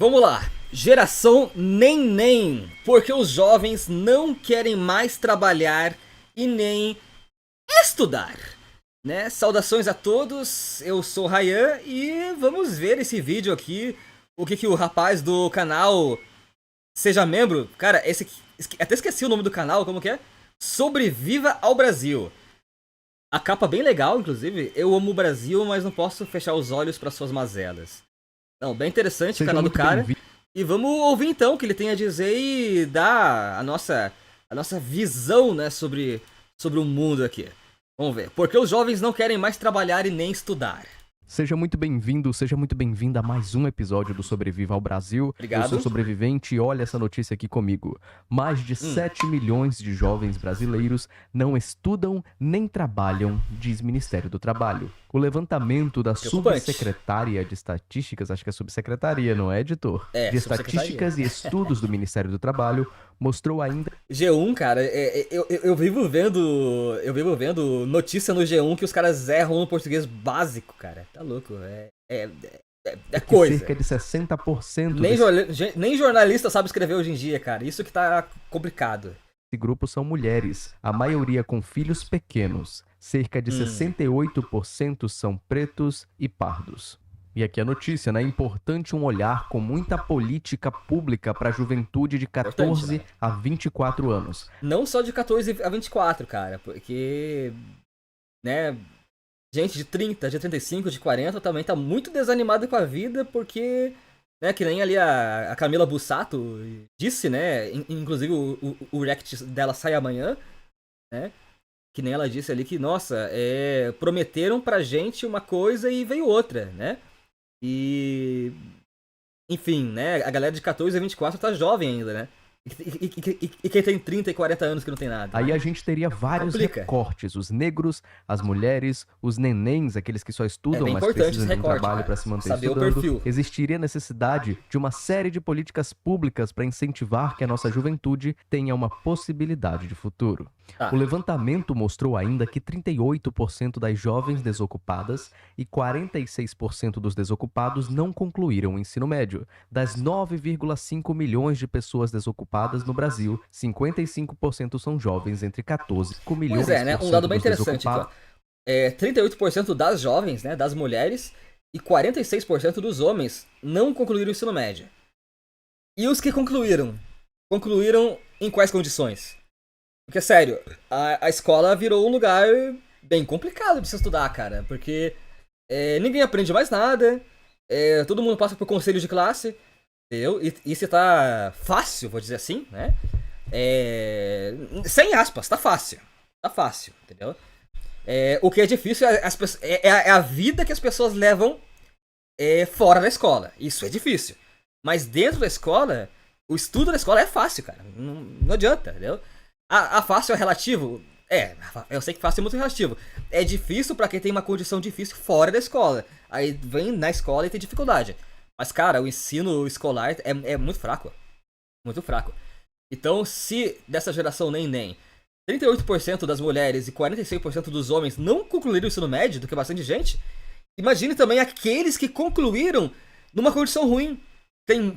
Vamos lá, geração neném, porque os jovens não querem mais trabalhar e nem estudar, né? Saudações a todos, eu sou o Ryan e vamos ver esse vídeo aqui, o que o rapaz do canal Seja Membro, cara, esse aqui, até esqueci o nome do canal, como que é? Sobreviva ao Brasil. A capa bem legal, inclusive, eu amo o Brasil, mas não posso fechar os olhos para suas mazelas. Não, bem interessante o Seja canal do muito cara. bem-vindo. E vamos ouvir então o que ele tem a dizer e dar a nossa visão, né, sobre o mundo aqui. Vamos ver. Porque os jovens não querem mais trabalhar e nem estudar. Seja muito bem-vindo, seja muito bem-vinda a mais um episódio do Sobreviva ao Brasil. Obrigado. Eu sou sobrevivente e olha essa notícia aqui comigo. Mais de 7 milhões de jovens brasileiros não estudam nem trabalham, diz Ministério do Trabalho. O levantamento da Preocupante. Subsecretaria de Estatísticas, acho que é subsecretaria, não é, editor? É, de subsecretaria. Estatísticas e Estudos do Ministério do Trabalho, mostrou ainda G1, cara, eu vivo vendo notícia no G1 que os caras erram no português básico, cara. Tá louco, é que coisa. cerca de 60% Nem jornalista sabe escrever hoje em dia, cara. Isso que tá complicado. Esse grupo são mulheres, a maioria com filhos pequenos. Cerca de 68% são pretos e pardos. E aqui a notícia, né? É importante um olhar com muita política pública para a juventude de 14 né? a 24 anos. Não só de 14 a 24, cara, porque, né, gente de 30, de 35, de 40 também tá muito desanimada com a vida porque, né, que nem ali a Camila Bussato disse, né, inclusive o react dela sai amanhã, né, que nem ela disse ali que, nossa, prometeram pra gente uma coisa e veio outra, né, e, enfim, né, a galera de 14 a 24 tá jovem ainda, né. E quem tem 30 e 40 anos que não tem nada. Aí a gente teria vários recortes, os negros, as mulheres, os nenéns, aqueles que só estudam, mas precisam de um trabalho para se manter estudando. Existiria necessidade de uma série de políticas públicas para incentivar que a nossa juventude tenha uma possibilidade de futuro. O levantamento mostrou ainda que 38% das jovens desocupadas e 46% dos desocupados não concluíram o ensino médio. Das 9,5 milhões de pessoas desocupadas no Brasil, 55% são jovens entre 14 e 5 milhões. Pois é, né? Um dado bem interessante aqui, ó. 38% das jovens, né, das mulheres, e 46% dos homens não concluíram o ensino médio. E os que concluíram? Concluíram em quais condições? Porque, sério, a escola virou um lugar bem complicado de se estudar, cara. Porque ninguém aprende mais nada, todo mundo passa por conselho de classe, entendeu? E se tá fácil, vou dizer assim, né? Sem aspas, tá fácil. Tá fácil, entendeu? O que é difícil é a vida que as pessoas levam fora da escola. Isso é difícil. Mas dentro da escola, o estudo da escola é fácil, cara. Não adianta, entendeu? A fácil é relativo? Eu sei que fácil é muito relativo. É difícil pra quem tem uma condição difícil fora da escola. Aí vem na escola e tem dificuldade. Mas, cara, o ensino escolar é muito fraco. Muito fraco. Então, se dessa geração nem 38% das mulheres e 46% dos homens não concluíram o ensino médio, do que é bastante gente, imagine também aqueles que concluíram numa condição ruim.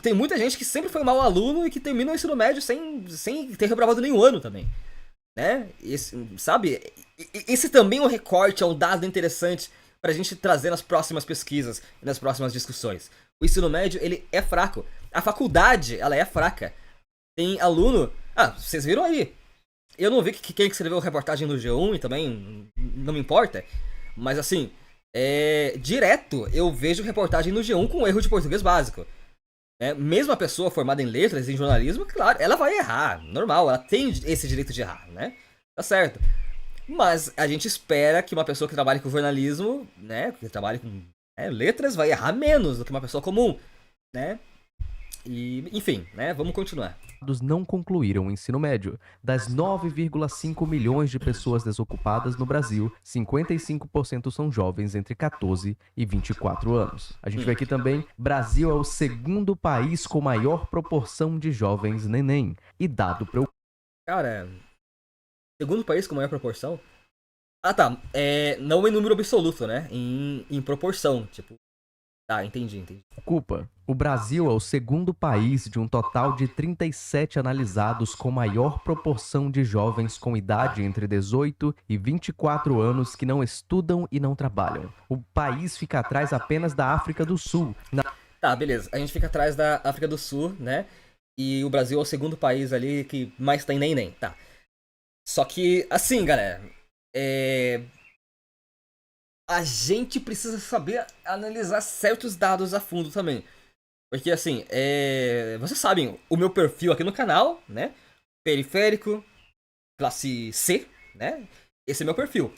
Tem muita gente que sempre foi mau aluno e que termina o ensino médio sem ter reprovado nenhum ano também. Né? Sabe? Esse também é um recorte, é um dado interessante pra gente trazer nas próximas pesquisas e nas próximas discussões. O ensino médio, ele é fraco. A faculdade, ela é fraca. Tem aluno... vocês viram aí. Eu não vi quem escreveu a reportagem no G1 e também não me importa. Mas assim, direto eu vejo reportagem no G1 com erro de português básico. Mesmo a pessoa formada em letras, em jornalismo, claro, ela vai errar, normal, ela tem esse direito de errar, né? Tá certo. Mas a gente espera que uma pessoa que trabalhe com jornalismo, né, que trabalhe com letras, vai errar menos do que uma pessoa comum, né? E, enfim, né, vamos continuar. Não concluíram o ensino médio. Das 9,5 milhões de pessoas desocupadas no Brasil, 55% são jovens entre 14 e 24 anos. A gente vê aqui também, Brasil é o segundo país com maior proporção de jovens neném. E dado preocupante. Cara, segundo país com maior proporção? Tá. Não em número absoluto, né? Em proporção. Tipo, Tá, entendi. Ocupa. O Brasil é o segundo país de um total de 37 analisados com maior proporção de jovens com idade entre 18 e 24 anos que não estudam e não trabalham. O país fica atrás apenas da África do Sul. Tá, beleza. A gente fica atrás da África do Sul, né? E o Brasil é o segundo país ali que mais tem nem. Tá. Só que, assim, galera, a gente precisa saber analisar certos dados a fundo também. Porque, assim, vocês sabem, o meu perfil aqui no canal, né? Periférico, classe C, né? Esse é meu perfil.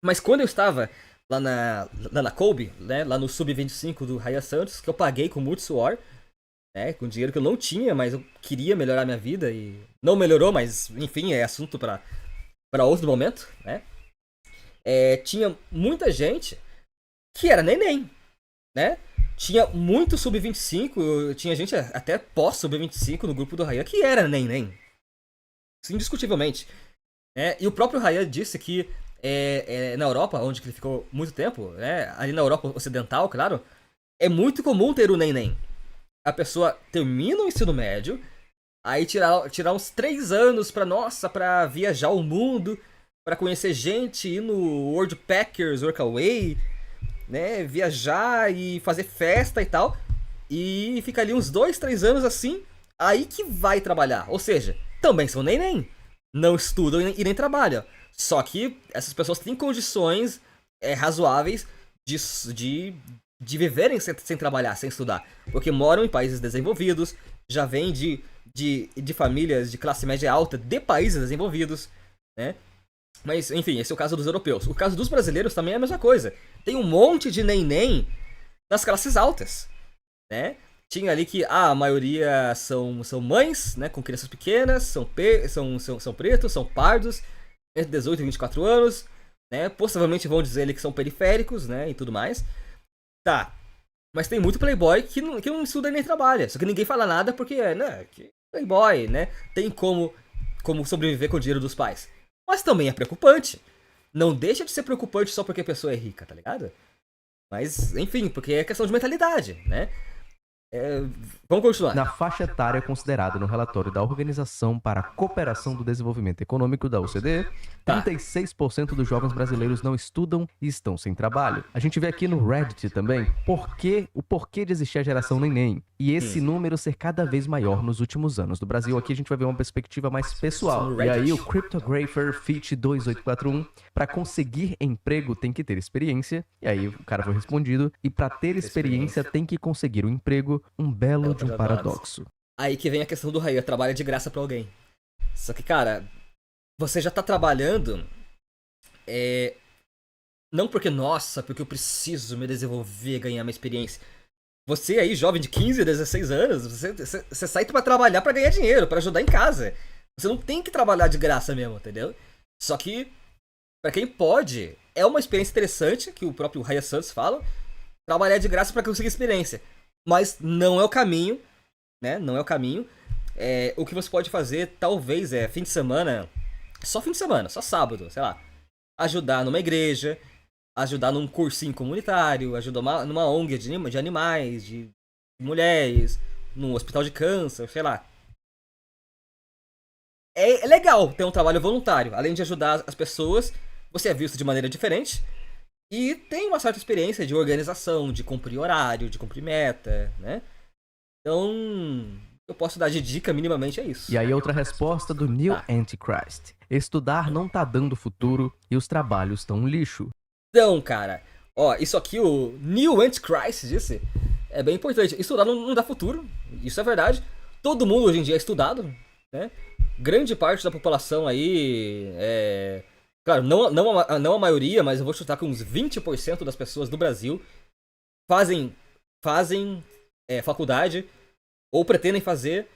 Mas quando eu estava lá na Kobe, né? Lá no Sub-25 do Raya Santos, que eu paguei com muito suor, né? Com dinheiro que eu não tinha, mas eu queria melhorar minha vida e não melhorou, mas enfim, é assunto para outro momento, né? Tinha muita gente que era neném, né? Tinha muito sub-25, tinha gente até pós-sub-25 no grupo do Raya que era neném. Indiscutivelmente. E o próprio Raya disse que na Europa, onde ele ficou muito tempo, ali na Europa Ocidental, claro, é muito comum ter o neném. A pessoa termina o ensino médio, aí tirar uns 3 anos pra viajar o mundo, pra conhecer gente, ir no World Packers, Workaway, né, viajar e fazer festa e tal, e fica ali uns 2, 3 anos assim, aí que vai trabalhar. Ou seja, também são neném, não estudam e nem trabalham. Só que essas pessoas têm condições razoáveis de viverem sem trabalhar, sem estudar. Porque moram em países desenvolvidos, já vêm de famílias de classe média alta de países desenvolvidos, né? Mas, enfim, esse é o caso dos europeus. O caso dos brasileiros também é a mesma coisa. Tem um monte de neném nas classes altas, né? Tinha ali que a maioria são mães, né, com crianças pequenas, são pretos, são pardos, entre 18 e 24 anos, né? Possivelmente vão dizer ali que são periféricos, né, e tudo mais. Tá. Mas tem muito playboy que não estuda nem trabalha. Só que ninguém fala nada porque, né, que playboy, né? Tem como sobreviver com o dinheiro dos pais. Mas também é preocupante. Não deixa de ser preocupante só porque a pessoa é rica, tá ligado? Mas, enfim, porque é questão de mentalidade, né? Vamos continuar. Na faixa etária considerada no relatório da Organização para a Cooperação do Desenvolvimento Econômico da OCDE, 36% dos jovens brasileiros não estudam e estão sem trabalho. A gente vê aqui no Reddit também o porquê de existir a geração neném e esse número ser cada vez maior nos últimos anos. Do Brasil, aqui a gente vai ver uma perspectiva mais pessoal. E aí o Cryptographer Fit 2841, para conseguir emprego tem que ter experiência, e aí o cara foi respondido, e para ter experiência tem que conseguir um emprego, um belo de um paradoxo. Aí que vem a questão do Raya, trabalha de graça pra alguém. Só que, cara, você já tá trabalhando não porque eu preciso me desenvolver, ganhar minha experiência. Você aí, jovem de 15, 16 anos, você sai pra trabalhar pra ganhar dinheiro, pra ajudar em casa. Você não tem que trabalhar de graça mesmo, entendeu? Só que, pra quem pode, é uma experiência interessante, que o próprio Raya Santos fala, trabalhar de graça pra conseguir experiência. Mas não é o caminho, né? Não é o caminho. O que você pode fazer, talvez, fim de semana, só sábado, sei lá. Ajudar numa igreja, ajudar num cursinho comunitário, ajudar numa ONG de animais, de mulheres, num hospital de câncer, sei lá. É legal ter um trabalho voluntário. Além de ajudar as pessoas, você é visto de maneira diferente. E tem uma certa experiência de organização, de cumprir horário, de cumprir meta, né? Então, eu posso dar de dica minimamente é isso. E aí outra resposta do New Antichrist. Estudar não tá dando futuro e os trabalhos estão um lixo. Então, cara, isso aqui o New Antichrist disse é bem importante. Estudar não dá futuro, isso é verdade. Todo mundo hoje em dia é estudado, né? Grande parte da população aí claro, não a maioria, mas eu vou chutar que uns 20% das pessoas do Brasil fazem faculdade, ou pretendem fazer,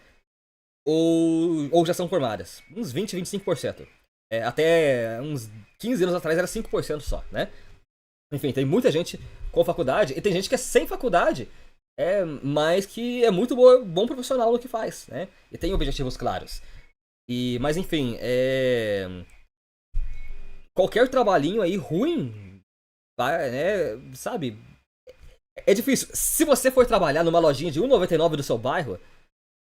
ou já são formadas. Uns 20, 25%. Até uns 15 anos atrás era 5% só, né? Enfim, tem muita gente com faculdade, e tem gente que é sem faculdade, mas que é muito bom profissional no que faz, né? E tem objetivos claros. Mas enfim, qualquer trabalhinho aí ruim, sabe? É difícil. Se você for trabalhar numa lojinha de R$1,99 do seu bairro,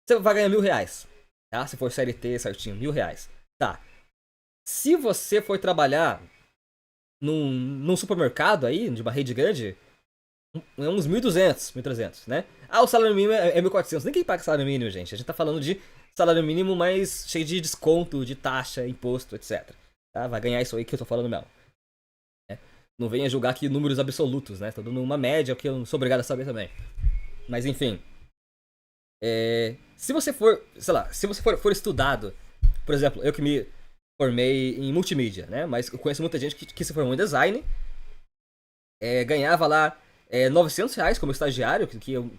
você vai ganhar R$1.000. Tá? Se for CLT certinho, R$1.000. Tá. Se você for trabalhar num supermercado aí, de uma rede grande, é uns 1.200, 1.300, né? Ah, o salário mínimo é 1.400. Ninguém paga salário mínimo, gente. A gente tá falando de salário mínimo, mas cheio de desconto, de taxa, imposto, etc. Tá? Vai ganhar isso aí que eu tô falando mesmo. Não venha julgar aqui números absolutos, né? Tô dando uma média que eu não sou obrigado a saber também. Mas enfim. Se você for, sei lá, se você for estudado, por exemplo, eu que me formei em multimídia, né? Mas eu conheço muita gente que se formou em design, ganhava lá R$900 como estagiário, que eu,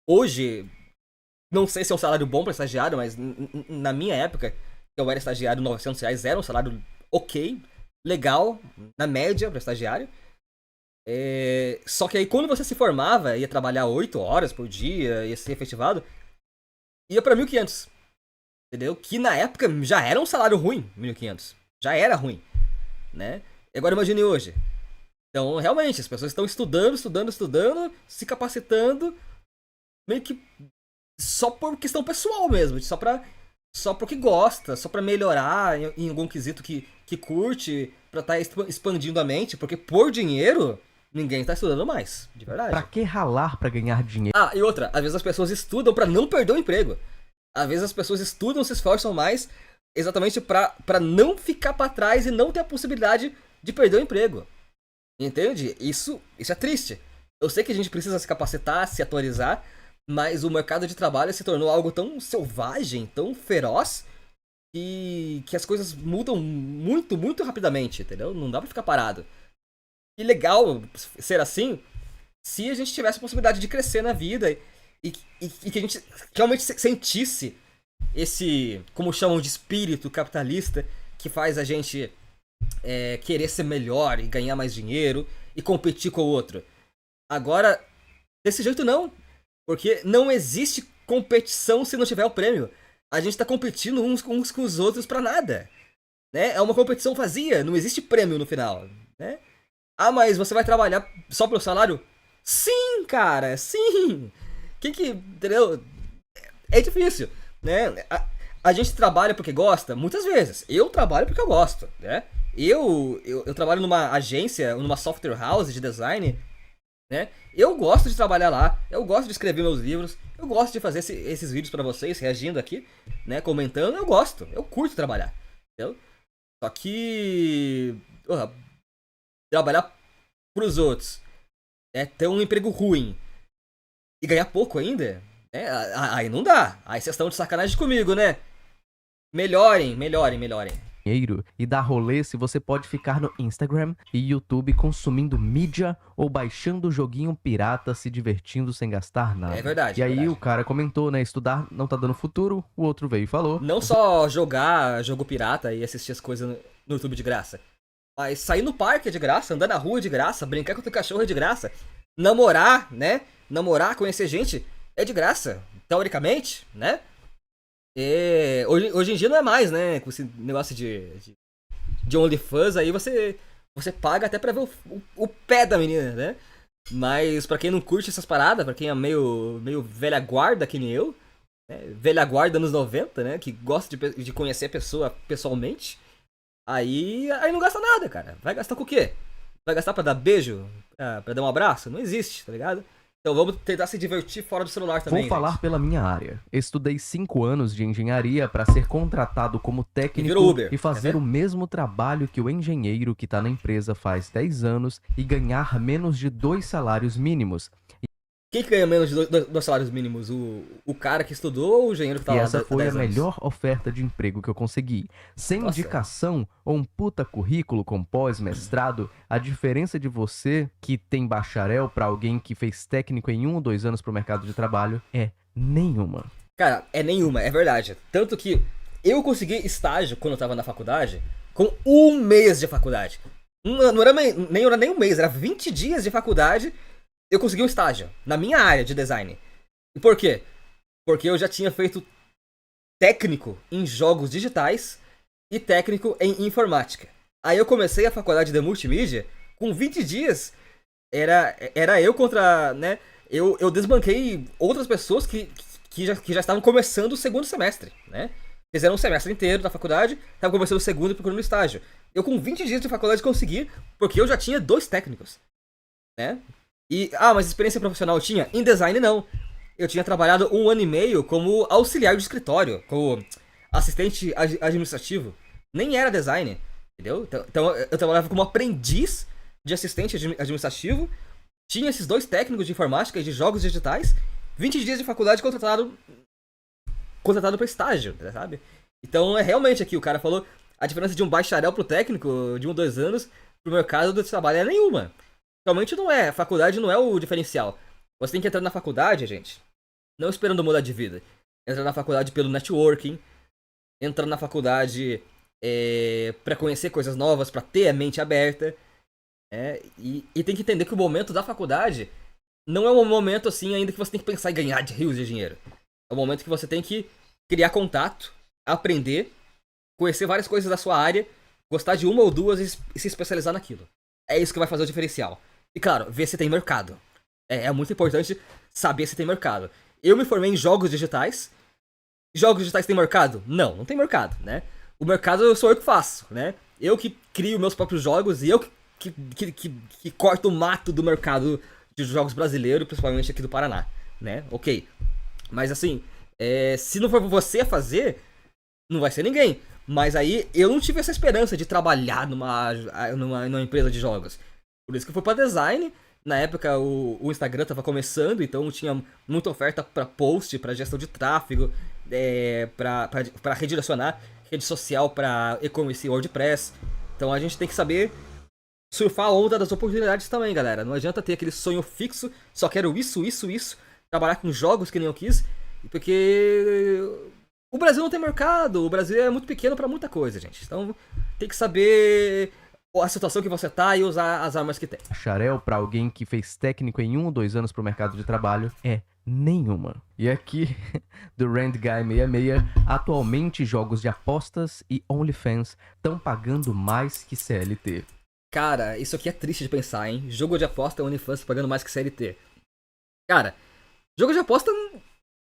hoje, não sei se é um salário bom para estagiário, mas na minha época, eu era estagiário, R$900 era um salário ok, legal, na média para estagiário. Só que aí quando você se formava, ia trabalhar 8 horas por dia, ia ser efetivado, ia pra 1.500. Entendeu? Que na época já era um salário ruim, 1.500. Já era ruim, né? Agora imagine hoje. Então, realmente, as pessoas estão estudando, se capacitando, meio que só por questão pessoal mesmo, só porque gosta, só pra melhorar em algum quesito que curte, pra tá expandindo a mente, porque por dinheiro, ninguém tá estudando mais, de verdade. Pra que ralar pra ganhar dinheiro? Ah, e outra, às vezes as pessoas estudam pra não perder o emprego. Às vezes as pessoas estudam, se esforçam mais, exatamente pra não ficar pra trás e não ter a possibilidade de perder o emprego. Entende? Isso é triste. Eu sei que a gente precisa se capacitar, se atualizar, mas o mercado de trabalho se tornou algo tão selvagem, tão feroz, que as coisas mudam muito, muito rapidamente, entendeu? Não dá pra ficar parado. E legal ser assim, se a gente tivesse a possibilidade de crescer na vida e que a gente realmente sentisse esse, como chamam de espírito capitalista, que faz a gente querer ser melhor e ganhar mais dinheiro e competir com o outro. Agora, desse jeito não. Porque não existe competição se não tiver o prêmio. A gente tá competindo uns com os outros pra nada. Né? É uma competição vazia, não existe prêmio no final. Né? Ah, mas você vai trabalhar só pelo salário? Sim, cara, sim! Quem que. Entendeu? É difícil, né? A gente trabalha porque gosta, muitas vezes. Eu trabalho porque eu gosto, né? Eu trabalho numa agência, numa software house de design, né? Eu gosto de trabalhar lá, eu gosto de escrever meus livros, eu gosto de fazer esses vídeos pra vocês, reagindo aqui, né? Comentando, eu gosto, eu curto trabalhar, entendeu? Só que trabalhar pros outros, ter um emprego ruim e ganhar pouco ainda, aí não dá. Aí vocês estão de sacanagem comigo, né? Melhorem. E dar rolê se você pode ficar no Instagram e YouTube consumindo mídia ou baixando joguinho pirata, se divertindo sem gastar nada. É verdade. E aí verdade. O cara comentou, né? Estudar não tá dando futuro, o outro veio e falou. Não só jogar jogo pirata e assistir as coisas no YouTube de graça. Mas sair no parque é de graça, andar na rua é de graça, brincar com o teu cachorro é de graça. Namorar, né? Conhecer gente é de graça, teoricamente, né? Hoje em dia não é mais, né? Com esse negócio de OnlyFans aí você paga até pra ver o pé da menina, né? Mas pra quem não curte essas paradas, pra quem é meio velha guarda que nem eu, né? Velha guarda nos 90, né? Que gosta de conhecer a pessoa pessoalmente, aí não gasta nada, cara. Vai gastar com o quê? Vai gastar pra dar beijo? Pra dar um abraço? Não existe, tá ligado? Então vamos tentar se divertir fora do celular também. Vou falar pela minha área. Estudei 5 anos de engenharia para ser contratado como técnico Uber, e fazer o mesmo trabalho que o engenheiro que tá na empresa faz 10 anos e ganhar menos de 2 salários mínimos. Quem que ganha menos de 2 salários mínimos? O cara que estudou ou o engenheiro que tá lá? E essa foi a melhor oferta de emprego que eu consegui. Sem indicação ou um puta currículo com pós-mestrado, a diferença de você que tem bacharel pra alguém que fez técnico em 1 ou 2 anos pro mercado de trabalho é nenhuma. Cara, é nenhuma, é verdade. Tanto que eu consegui estágio quando eu tava na faculdade com 1 mês de faculdade. Não era nem um mês, era 20 dias de faculdade. Eu consegui um estágio na minha área de design. E por quê? Porque eu já tinha feito técnico em jogos digitais e técnico em informática. Aí eu comecei a faculdade de multimídia com 20 dias era eu contra, né? Eu desbanquei outras pessoas que já estavam começando o segundo semestre, né? Fizeram um semestre inteiro da faculdade, estavam começando o segundo e procurando estágio. Eu com 20 dias de faculdade consegui, porque eu já tinha 2 técnicos, né? Mas experiência profissional eu tinha? Em design não. Eu tinha trabalhado 1 ano e meio como auxiliar de escritório, como assistente administrativo. Nem era design, entendeu? Então eu trabalhava como aprendiz de assistente administrativo, tinha esses 2 técnicos de informática e de jogos digitais, 20 dias de faculdade contratado para estágio, sabe? Então é realmente aqui, o cara falou, a diferença de um bacharel pro técnico, de 1 ou 2 anos, pro mercado do trabalho é nenhuma. Realmente não é, faculdade não é o diferencial. Você tem que entrar na faculdade, gente, não esperando mudar de vida. Entrar na faculdade pelo networking, entrar na faculdade para conhecer coisas novas, para ter a mente aberta. E tem que entender que o momento da faculdade não é um momento assim ainda que você tem que pensar em ganhar rios de dinheiro. É um momento que você tem que criar contato, aprender, conhecer várias coisas da sua área, gostar de uma ou duas e se especializar naquilo. É isso que vai fazer o diferencial. E claro, ver se tem mercado. É muito importante saber se tem mercado. Eu me formei em jogos digitais. Jogos digitais tem mercado? Não tem mercado, né? O mercado sou eu que faço, né? Eu que crio meus próprios jogos e eu que corto o mato do mercado de jogos brasileiro, principalmente aqui do Paraná, né? Ok. Mas assim, se não for você a fazer, não vai ser ninguém. Mas aí eu não tive essa esperança de trabalhar numa empresa de jogos. Por isso que eu fui pra design. Na época o Instagram tava começando, então tinha muita oferta pra post, pra gestão de tráfego, pra redirecionar rede social pra e-commerce e WordPress. Então a gente tem que saber surfar a onda das oportunidades também, galera. Não adianta ter aquele sonho fixo, só quero isso, trabalhar com jogos que nem eu quis, porque o Brasil não tem mercado, o Brasil é muito pequeno pra muita coisa, gente. Então tem que saber a situação que você tá e usar as armas que tem. Bacharel pra alguém que fez técnico em 1 ou 2 anos pro mercado de trabalho é nenhuma. E aqui, do Rand Guy 66, atualmente jogos de apostas e OnlyFans estão pagando mais que CLT. Cara, isso aqui é triste de pensar, hein? Jogo de aposta e OnlyFans pagando mais que CLT. Cara, jogo de aposta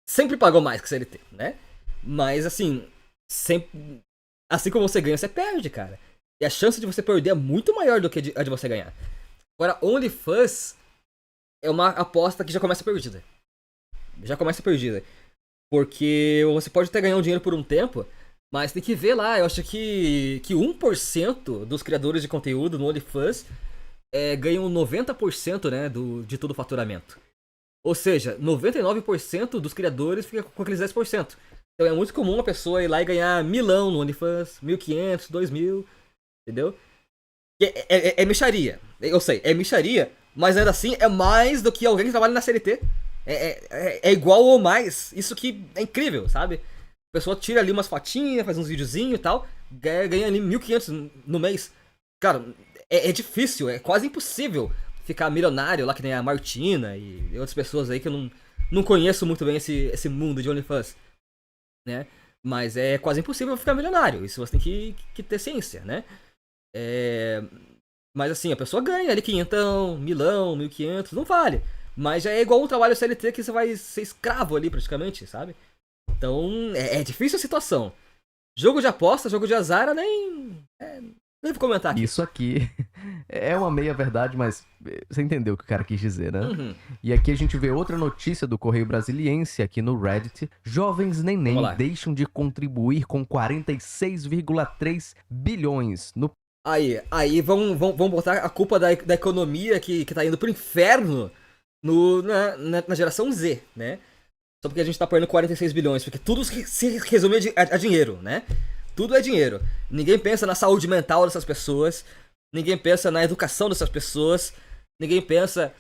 sempre pagou mais que CLT, né? Mas assim, sempre, assim como você ganha, você perde, cara. E a chance de você perder é muito maior do que a de você ganhar. Agora, OnlyFans é uma aposta que já começa perdida. Porque você pode até ganhar um dinheiro por um tempo, mas tem que ver lá. Eu acho que 1% dos criadores de conteúdo no OnlyFans ganham 90%, né, de todo o faturamento. Ou seja, 99% dos criadores fica com aqueles 10%. Então é muito comum a pessoa ir lá e ganhar 1.000 no OnlyFans, 1.500, 2.000, entendeu? É mixaria, eu sei, é mixaria, mas ainda assim é mais do que alguém que trabalha na CLT. É igual ou mais, isso que é incrível, sabe? A pessoa tira ali umas fotinhas, faz uns videozinhos e tal, ganha ali 1.500 no mês. Cara, é difícil, é quase impossível ficar milionário lá que nem a Martina e outras pessoas aí que eu não conheço muito bem esse mundo de OnlyFans, né? Mas é quase impossível ficar milionário, isso você tem que ter ciência, né? Mas assim, a pessoa ganha ali 500, 1.000, 1.500, não vale. Mas já é igual um trabalho CLT que você vai ser escravo ali praticamente, sabe? Então é difícil a situação. Jogo de aposta, jogo de azar, nem vou comentar aqui. Isso aqui é uma meia verdade, mas você entendeu o que o cara quis dizer, né? Uhum. E aqui a gente vê outra notícia do Correio Brasiliense aqui no Reddit. Jovens neném deixam de contribuir com 46,3 bilhões no... Aí vão botar a culpa da economia que tá indo pro inferno na geração Z, né? Só porque a gente tá perdendo 46 bilhões, porque tudo se resume a dinheiro, né? Tudo é dinheiro. Ninguém pensa na saúde mental dessas pessoas, ninguém pensa na educação dessas pessoas, ninguém pensa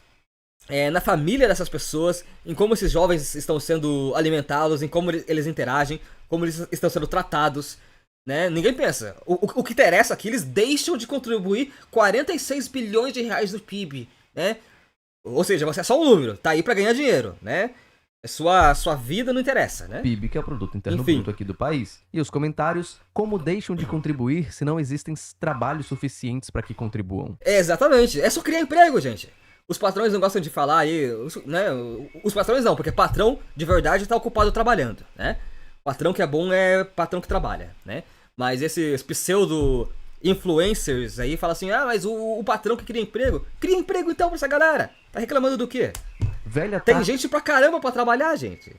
na família dessas pessoas, em como esses jovens estão sendo alimentados, em como eles interagem, como eles estão sendo tratados, né? Ninguém pensa. O que interessa aqui, eles deixam de contribuir 46 bilhões de reais do PIB, né? Ou seja, você é só um número, tá aí pra ganhar dinheiro, né? Sua vida não interessa, né? PIB, que é o produto interno bruto aqui do país. E os comentários, como deixam de contribuir se não existem trabalhos suficientes para que contribuam? Exatamente, é só criar emprego, gente. os patrões não gostam de falar aí, né? Os patrões não, porque patrão de verdade tá ocupado trabalhando, né? Patrão que é bom é patrão que trabalha, né? Mas esses pseudo influencers aí falam assim, ah, mas o patrão que cria emprego então pra essa galera. Tá reclamando do quê? Tem gente pra caramba pra trabalhar, gente.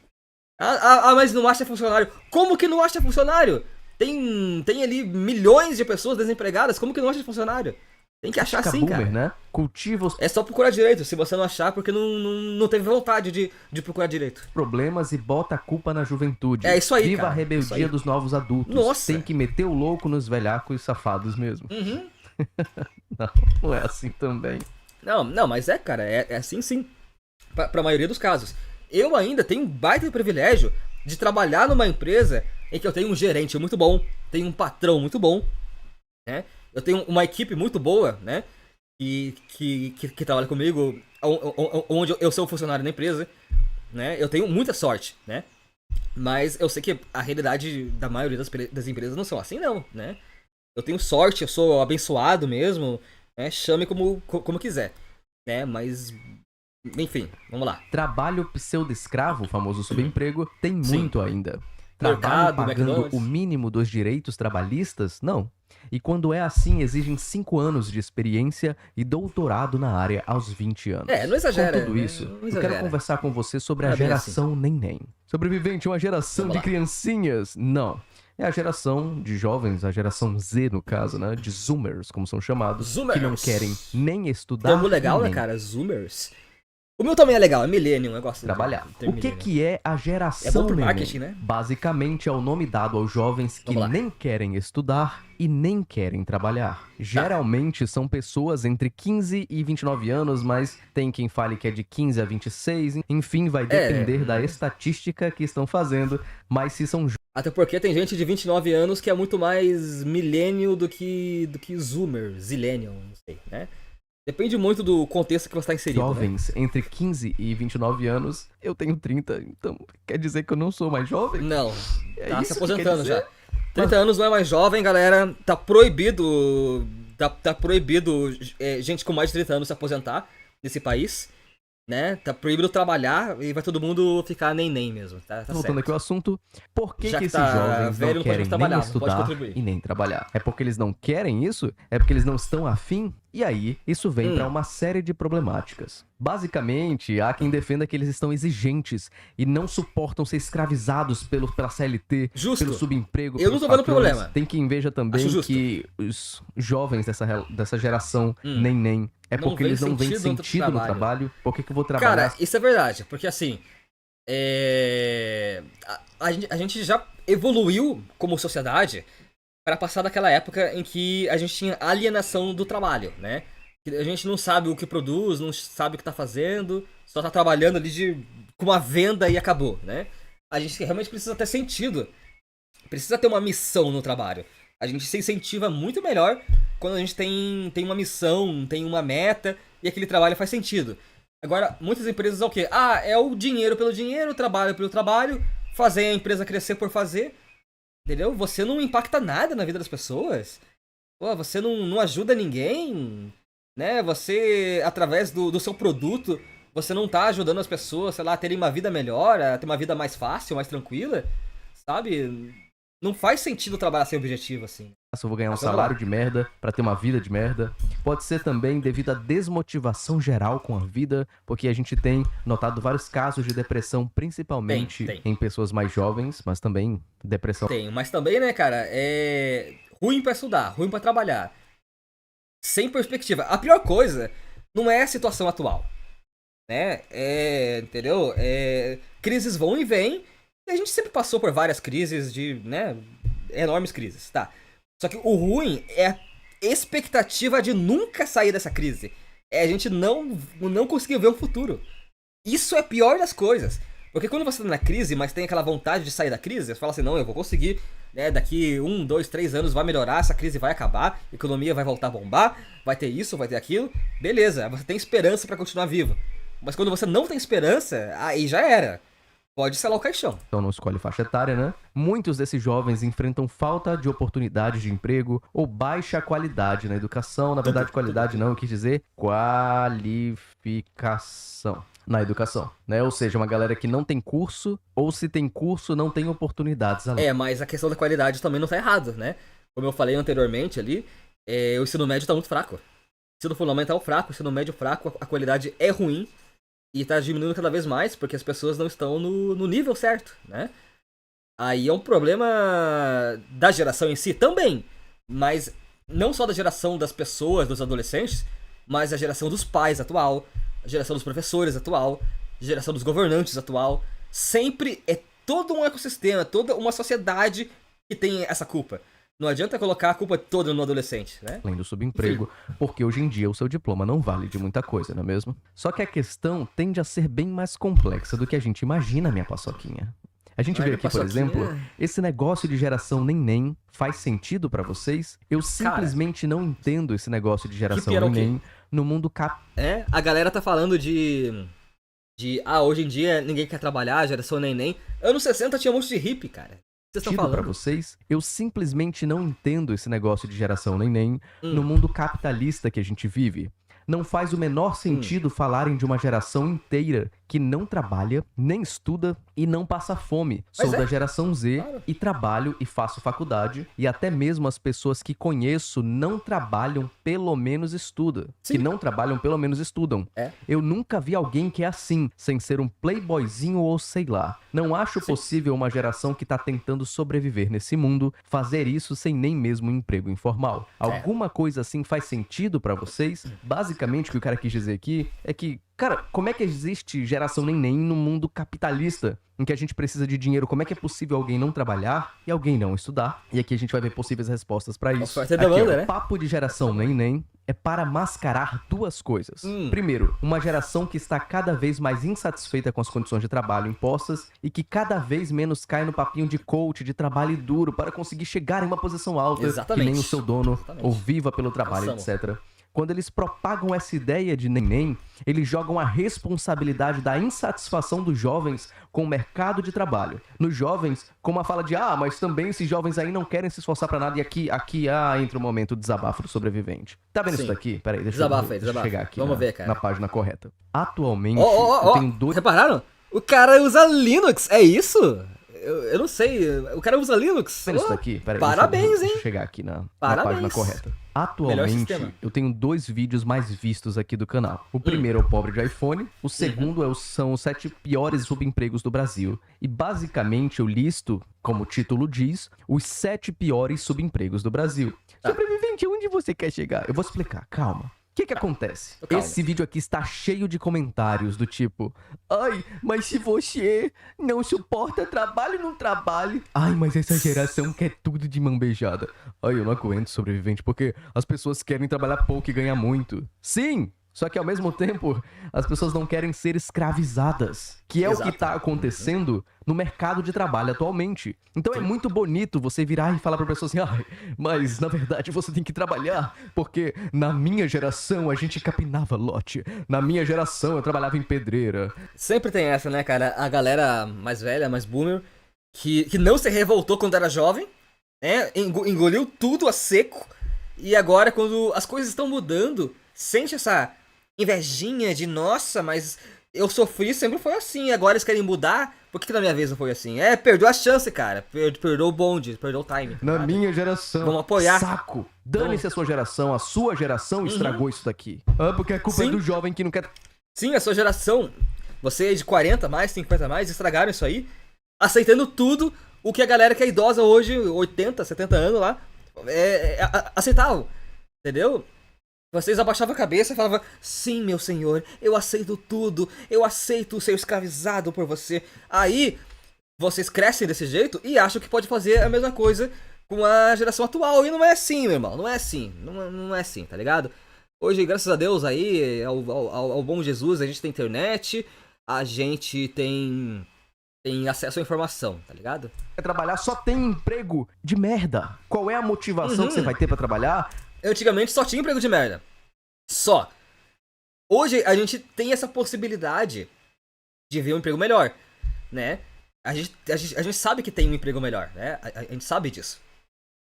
Mas não acha funcionário. Como que não acha funcionário? Tem ali milhões de pessoas desempregadas, como que não acha funcionário? Tem que achar sim, cara. Né? Cultiva os... É só procurar direito, se você não achar, porque não teve vontade de procurar direito. Problemas e bota a culpa na juventude. É isso aí, Viva cara. a rebeldia dos novos adultos. Nossa. Tem que meter o louco nos velhacos e safados mesmo. Uhum. Não é assim também. Não, mas cara, é assim sim. Pra maioria dos casos. Eu ainda tenho um baita privilégio de trabalhar numa empresa em que eu tenho um gerente muito bom, tenho um patrão muito bom, né? Eu tenho uma equipe muito boa, né? Que trabalha comigo, onde eu sou funcionário da empresa, né? Eu tenho muita sorte, né? Mas eu sei que a realidade da maioria das empresas não são assim, não, né? Eu tenho sorte, eu sou abençoado mesmo, né? Chame como quiser, né? Mas, enfim, vamos lá. Trabalho pseudo-escravo, o famoso subemprego, tem muito ainda. Mercado, pagando McDonald's. O mínimo dos direitos trabalhistas? Não. E quando é assim, exigem 5 anos de experiência e doutorado na área aos 20 anos. Não exagera. Com tudo isso, eu quero conversar com você sobre a geração neném. Sobrevivente, uma geração de criancinhas? Não. É a geração de jovens, a geração Z no caso, né? De Zoomers, como são chamados. Zoomers. Que não querem nem estudar. Termo legal, né, cara? Zoomers. O meu também é legal, é Millennium, eu gosto de trabalhar. O que é a geração é bom pro marketing, né? Basicamente é o nome dado aos jovens que nem querem estudar e nem querem trabalhar. Geralmente são pessoas entre 15 e 29 anos, mas tem quem fale que é de 15 a 26. Enfim, vai depender da estatística que estão fazendo, mas se são... Até porque tem gente de 29 anos que é muito mais millennial do que zoomer, zillennial, não sei, né? Depende muito do contexto que você está inserido. Jovens, né? Entre 15 e 29 anos, eu tenho 30, então quer dizer que eu não sou mais jovem? Não, tá se aposentando já. 30 anos não é mais jovem, galera, tá proibido, tá proibido gente com mais de 30 anos se aposentar nesse país, né? Tá proibido trabalhar e vai todo mundo ficar nem mesmo, tá Voltando aqui ao assunto, por que esses tá jovens não querem nem estudar e nem trabalhar? É porque eles não querem isso? É porque eles não estão afim? E aí, isso vem para uma série de problemáticas. Basicamente, há quem defenda que eles estão exigentes e não suportam ser escravizados pela CLT, pelo subemprego. Eu não tô vendo problema. Tem quem veja também que os jovens dessa geração nem é porque eles não veem sentido no trabalho. Por que eu vou trabalhar? Cara, isso é verdade, porque assim, a gente já evoluiu como sociedade para passar daquela época em que a gente tinha alienação do trabalho, né? A gente não sabe o que produz, não sabe o que tá fazendo, só tá trabalhando ali com uma venda e acabou, né? A gente realmente precisa ter sentido, precisa ter uma missão no trabalho. A gente se incentiva muito melhor quando a gente tem uma missão, tem uma meta e aquele trabalho faz sentido. Agora, muitas empresas é o quê? É o dinheiro pelo dinheiro, o trabalho pelo trabalho, fazer a empresa crescer por fazer. Entendeu? Você não impacta nada na vida das pessoas. Pô, você não ajuda ninguém, né? Você, através do seu produto, você não tá ajudando as pessoas, sei lá, a terem uma vida melhor, a ter uma vida mais fácil, mais tranquila, sabe? Não faz sentido trabalhar sem objetivo, assim. Se eu vou ganhar um salário de merda pra ter uma vida de merda. Pode ser também devido à desmotivação geral com a vida, porque a gente tem notado vários casos de depressão, principalmente em pessoas mais jovens, mas também depressão. Tem, mas também, né, cara, é ruim pra estudar, ruim pra trabalhar. Sem perspectiva. A pior coisa não é a situação atual, né? Entendeu? Crises vão e vêm, e a gente sempre passou por várias crises né, enormes crises, tá? Só que o ruim é a expectativa de nunca sair dessa crise. É a gente não conseguir ver um futuro. Isso é a pior das coisas. Porque quando você tá na crise, mas tem aquela vontade de sair da crise, você fala assim, não, eu vou conseguir, né, daqui 1, 2, 3 anos vai melhorar, essa crise vai acabar, a economia vai voltar a bombar, vai ter isso, vai ter aquilo. Beleza, você tem esperança pra continuar vivo. Mas quando você não tem esperança, aí já era. pode selar o caixão. Então não escolhe faixa etária, né? Muitos desses jovens enfrentam falta de oportunidades de emprego ou baixa qualidade na educação. Na verdade, qualidade não, eu quis dizer qualificação na educação, né? Ou seja, uma galera que não tem curso, ou se tem curso, não tem oportunidades. Mas a questão da qualidade também não tá errado, né? Como eu falei anteriormente ali, o ensino médio tá muito fraco. O ensino fundamental fraco, o ensino médio fraco, a qualidade é ruim e tá diminuindo cada vez mais porque as pessoas não estão no nível certo, né? Aí é um problema da geração em si também, mas não só da geração das pessoas, dos adolescentes, mas da geração dos pais atual, a geração dos professores atual, a geração dos governantes atual. Sempre é todo um ecossistema, toda uma sociedade que tem essa culpa. Não adianta colocar a culpa toda no adolescente, né? Além do subemprego, porque hoje em dia o seu diploma não vale de muita coisa, não é mesmo? Só que a questão tende a ser bem mais complexa do que a gente imagina, minha paçoquinha. A gente vê aqui, por exemplo, esse negócio de geração neném faz sentido pra vocês? Eu simplesmente não entendo esse negócio de geração neném no mundo a galera tá falando de hoje em dia ninguém quer trabalhar, geração neném. Anos 60 tinha um monte de hippie, cara. Pra vocês, eu simplesmente não entendo esse negócio de geração neném no mundo capitalista que a gente vive. Não faz o menor sentido falarem de uma geração inteira que não trabalha, nem estuda e não passa fome. Sou da geração Z e trabalho e faço faculdade, e até mesmo as pessoas que conheço não trabalham, pelo menos estudam. Que não trabalham, pelo menos estudam. Eu nunca vi alguém que é assim, sem ser um playboyzinho ou sei lá. Não acho possível uma geração que tá tentando sobreviver nesse mundo fazer isso sem nem mesmo um emprego informal. Alguma coisa assim faz sentido pra vocês? Basicamente, o que o cara quis dizer aqui é que, cara, como é que existe geração neném no mundo capitalista, em que a gente precisa de dinheiro? Como é que é possível alguém não trabalhar e alguém não estudar? E aqui a gente vai ver possíveis respostas pra isso. Aqui, né? O papo de geração neném é para mascarar duas coisas. Primeiro, uma geração que está cada vez mais insatisfeita com as condições de trabalho impostas e que cada vez menos cai no papinho de coach, de trabalho duro para conseguir chegar em uma posição alta, que nem o seu dono, ou viva pelo trabalho, etc. Quando eles propagam essa ideia de neném, eles jogam a responsabilidade da insatisfação dos jovens com o mercado de trabalho. Nos jovens, com uma fala de, mas também esses jovens aí não querem se esforçar pra nada, e aqui entra o momento do desabafo do sobrevivente. Tá vendo isso daqui? Peraí, deixa eu chegar aqui na página correta. Atualmente, eu tenho dois... Repararam? O cara usa Linux, é isso? Eu não sei, o cara usa Linux. Tá vendo isso daqui? Peraí, parabéns, deixa eu chegar aqui na página correta. Atualmente, eu tenho 2 vídeos mais vistos aqui do canal. O primeiro é o pobre de iPhone, o segundo são os 7 piores subempregos do Brasil. E basicamente eu listo, como o título diz, os 7 piores subempregos do Brasil. Sobrevivente, onde você quer chegar? Eu vou explicar, calma. O que acontece? Esse vídeo aqui está cheio de comentários do tipo: ai, mas se você não suporta trabalho, não trabalhe. Ai, mas essa geração quer tudo de mão beijada. Ai, eu não aguento, sobrevivente, porque as pessoas querem trabalhar pouco e ganhar muito. Sim! Só que ao mesmo tempo, as pessoas não querem ser escravizadas, que é o que está acontecendo no mercado de trabalho atualmente. Então é muito bonito você virar e falar para pessoas assim, mas na verdade você tem que trabalhar, porque na minha geração a gente capinava lote, na minha geração eu trabalhava em pedreira. Sempre tem essa, né, cara? A galera mais velha, mais boomer, que não se revoltou quando era jovem, né? Engoliu tudo a seco, e agora quando as coisas estão mudando, sente essa invejinha de, nossa, mas eu sofri, sempre foi assim, agora eles querem mudar, por que na minha vez não foi assim? Perdeu a chance, cara, perdeu o bonde, perdeu o time. Na minha geração, vamos apoiar. Saco, dane-se a sua geração estragou isso daqui. Porque a culpa é do jovem que não quer... Sim, a sua geração, vocês de 40 mais, 50 mais, estragaram isso aí, aceitando tudo o que a galera que é idosa hoje, 80, 70 anos lá, aceitavam, entendeu? Vocês abaixavam a cabeça e falavam, sim, meu senhor, eu aceito tudo, eu aceito ser escravizado por você. Aí, vocês crescem desse jeito e acham que pode fazer a mesma coisa com a geração atual. E não é assim, meu irmão, não é assim, não é assim, tá ligado? Hoje, graças a Deus aí, ao bom Jesus, a gente tem internet, a gente tem acesso à informação, tá ligado? Trabalhar só tem emprego de merda. Qual é a motivação que você vai ter pra trabalhar? Antigamente só tinha emprego de merda. Só. Hoje a gente tem essa possibilidade de ver um emprego melhor, né? A gente sabe que tem um emprego melhor, né? A gente sabe disso.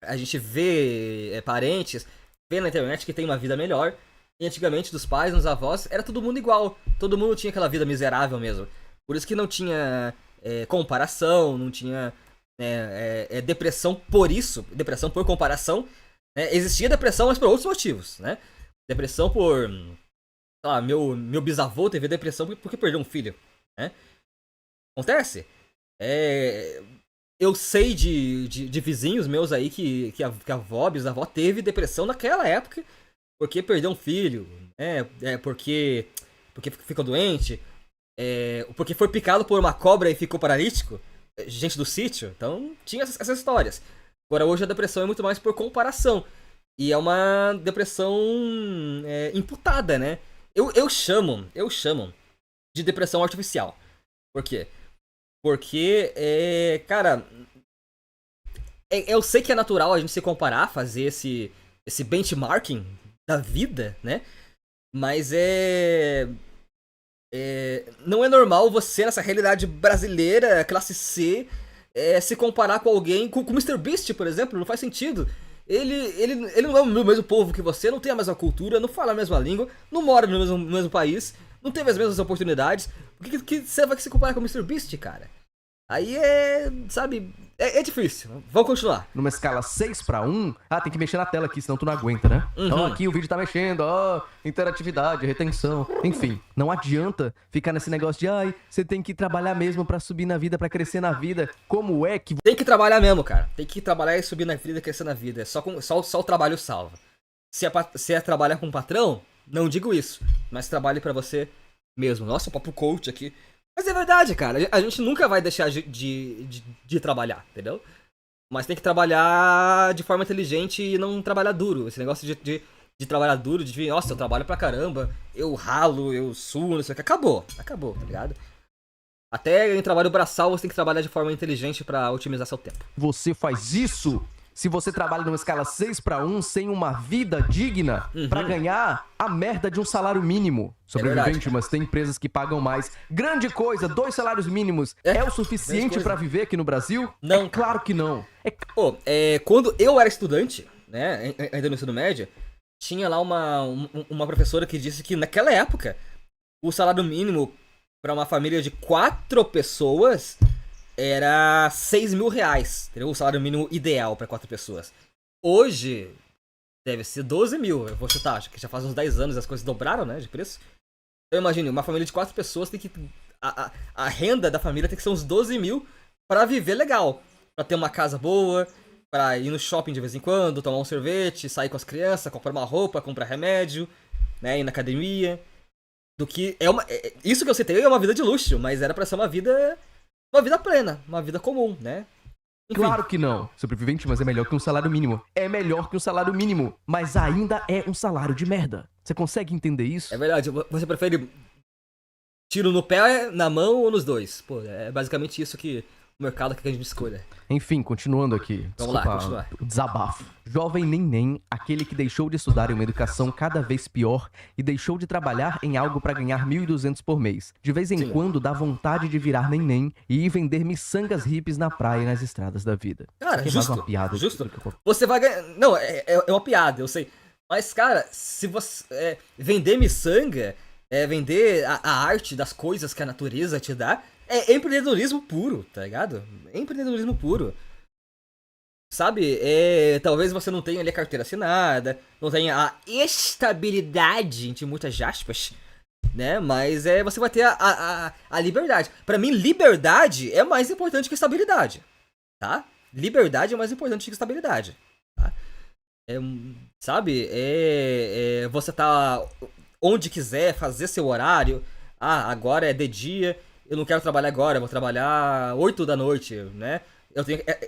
A gente vê parentes, vê na internet que tem uma vida melhor. E antigamente, dos pais, dos avós, era todo mundo igual. Todo mundo tinha aquela vida miserável mesmo. Por isso que não tinha comparação, não tinha depressão por isso. Depressão por comparação. Né? Existia depressão, mas por outros motivos, né? Depressão por... sei lá, meu bisavô teve depressão porque perdeu um filho, né? Acontece. Eu sei de vizinhos meus aí que a avó, bisavó teve depressão naquela época porque perdeu um filho, porque ficou doente, porque foi picado por uma cobra e ficou paralítico, gente do sítio, então tinha essas histórias. Agora hoje a depressão é muito mais por comparação, e é uma depressão imputada, né? Eu chamo de depressão artificial. Por quê? Porque, cara, eu sei que é natural a gente se comparar, fazer esse benchmarking da vida, né? Mas não é normal você, nessa realidade brasileira, classe C, se comparar com alguém, com o Mr. Beast, por exemplo, não faz sentido. Ele não é o mesmo povo que você, não tem a mesma cultura, não fala a mesma língua, não mora no mesmo país, não teve as mesmas oportunidades. Por que você vai se comparar com o Mr. Beast, cara? Aí sabe, é difícil. Vamos continuar. Numa escala 6:1, tem que mexer na tela aqui, senão tu não aguenta, né? Então aqui o vídeo tá mexendo, interatividade, retenção, enfim. Não adianta ficar nesse negócio de, você tem que trabalhar mesmo pra subir na vida, pra crescer na vida. Como é que... Tem que trabalhar mesmo, cara. Tem que trabalhar e subir na vida e crescer na vida. Só o trabalho salva. Se é trabalhar com um patrão, não digo isso. Mas trabalhe pra você mesmo. Nossa, papo coach aqui. Mas é verdade, cara. A gente nunca vai deixar de trabalhar, entendeu? Mas tem que trabalhar de forma inteligente e não trabalhar duro. Esse negócio de trabalhar duro, nossa, eu trabalho pra caramba, eu ralo, eu suo, não sei o que. Acabou, tá ligado? Até em trabalho braçal você tem que trabalhar de forma inteligente pra otimizar seu tempo. Você faz isso se você trabalha numa escala 6:1 sem uma vida digna pra ganhar a merda de um salário mínimo. Sobrevivente, mas tem empresas que pagam mais. Grande coisa, 2 salários mínimos é o suficiente pra viver aqui no Brasil? Não. Claro que não. Quando eu era estudante, né, ainda no ensino médio, tinha lá uma professora que disse que naquela época o salário mínimo pra uma família de 4 pessoas era 6 mil reais, entendeu? O salário mínimo ideal pra 4 pessoas. Hoje, deve ser 12 mil, eu vou chutar, acho que já faz uns 10 anos as coisas dobraram, né, de preço. Então imagine, uma família de 4 pessoas tem que... A renda da família tem que ser uns 12 mil pra viver legal. Pra ter uma casa boa, pra ir no shopping de vez em quando, tomar um sorvete, sair com as crianças, comprar uma roupa, comprar remédio, né, ir na academia. Isso que eu citei é uma vida de luxo, mas era pra ser uma vida plena, uma vida comum, né? Enfim. Claro que não. Sobrevivente, mas é melhor que um salário mínimo. É melhor que um salário mínimo, mas ainda é um salário de merda. Você consegue entender isso? É verdade. Você prefere tiro no pé, na mão ou nos dois? Pô, é basicamente isso que o mercado quer que a gente escolha. Enfim, continuando aqui. Vamos lá, continuar. O desabafo. Jovem neném, aquele que deixou de estudar em uma educação cada vez pior e deixou de trabalhar em algo pra ganhar 1.200 por mês. De vez em quando dá vontade de virar neném e ir vender miçangas hippies na praia e nas estradas da vida. Cara, justo. Uma piada justo. Você vai ganhar... Não, é uma piada, eu sei. Mas, cara, se você... vender miçanga, vender a arte das coisas que a natureza te dá... É empreendedorismo puro, tá ligado? É empreendedorismo puro. Sabe? Talvez você não tenha ali a carteira assinada, não tenha a estabilidade, entre muitas aspas, né? Mas você vai ter a liberdade. Pra mim, liberdade é mais importante que estabilidade, tá? Liberdade é mais importante que estabilidade, tá? Sabe? Você tá onde quiser, fazer seu horário. Agora é de dia... Eu não quero trabalhar agora, eu vou trabalhar 8 da noite, né?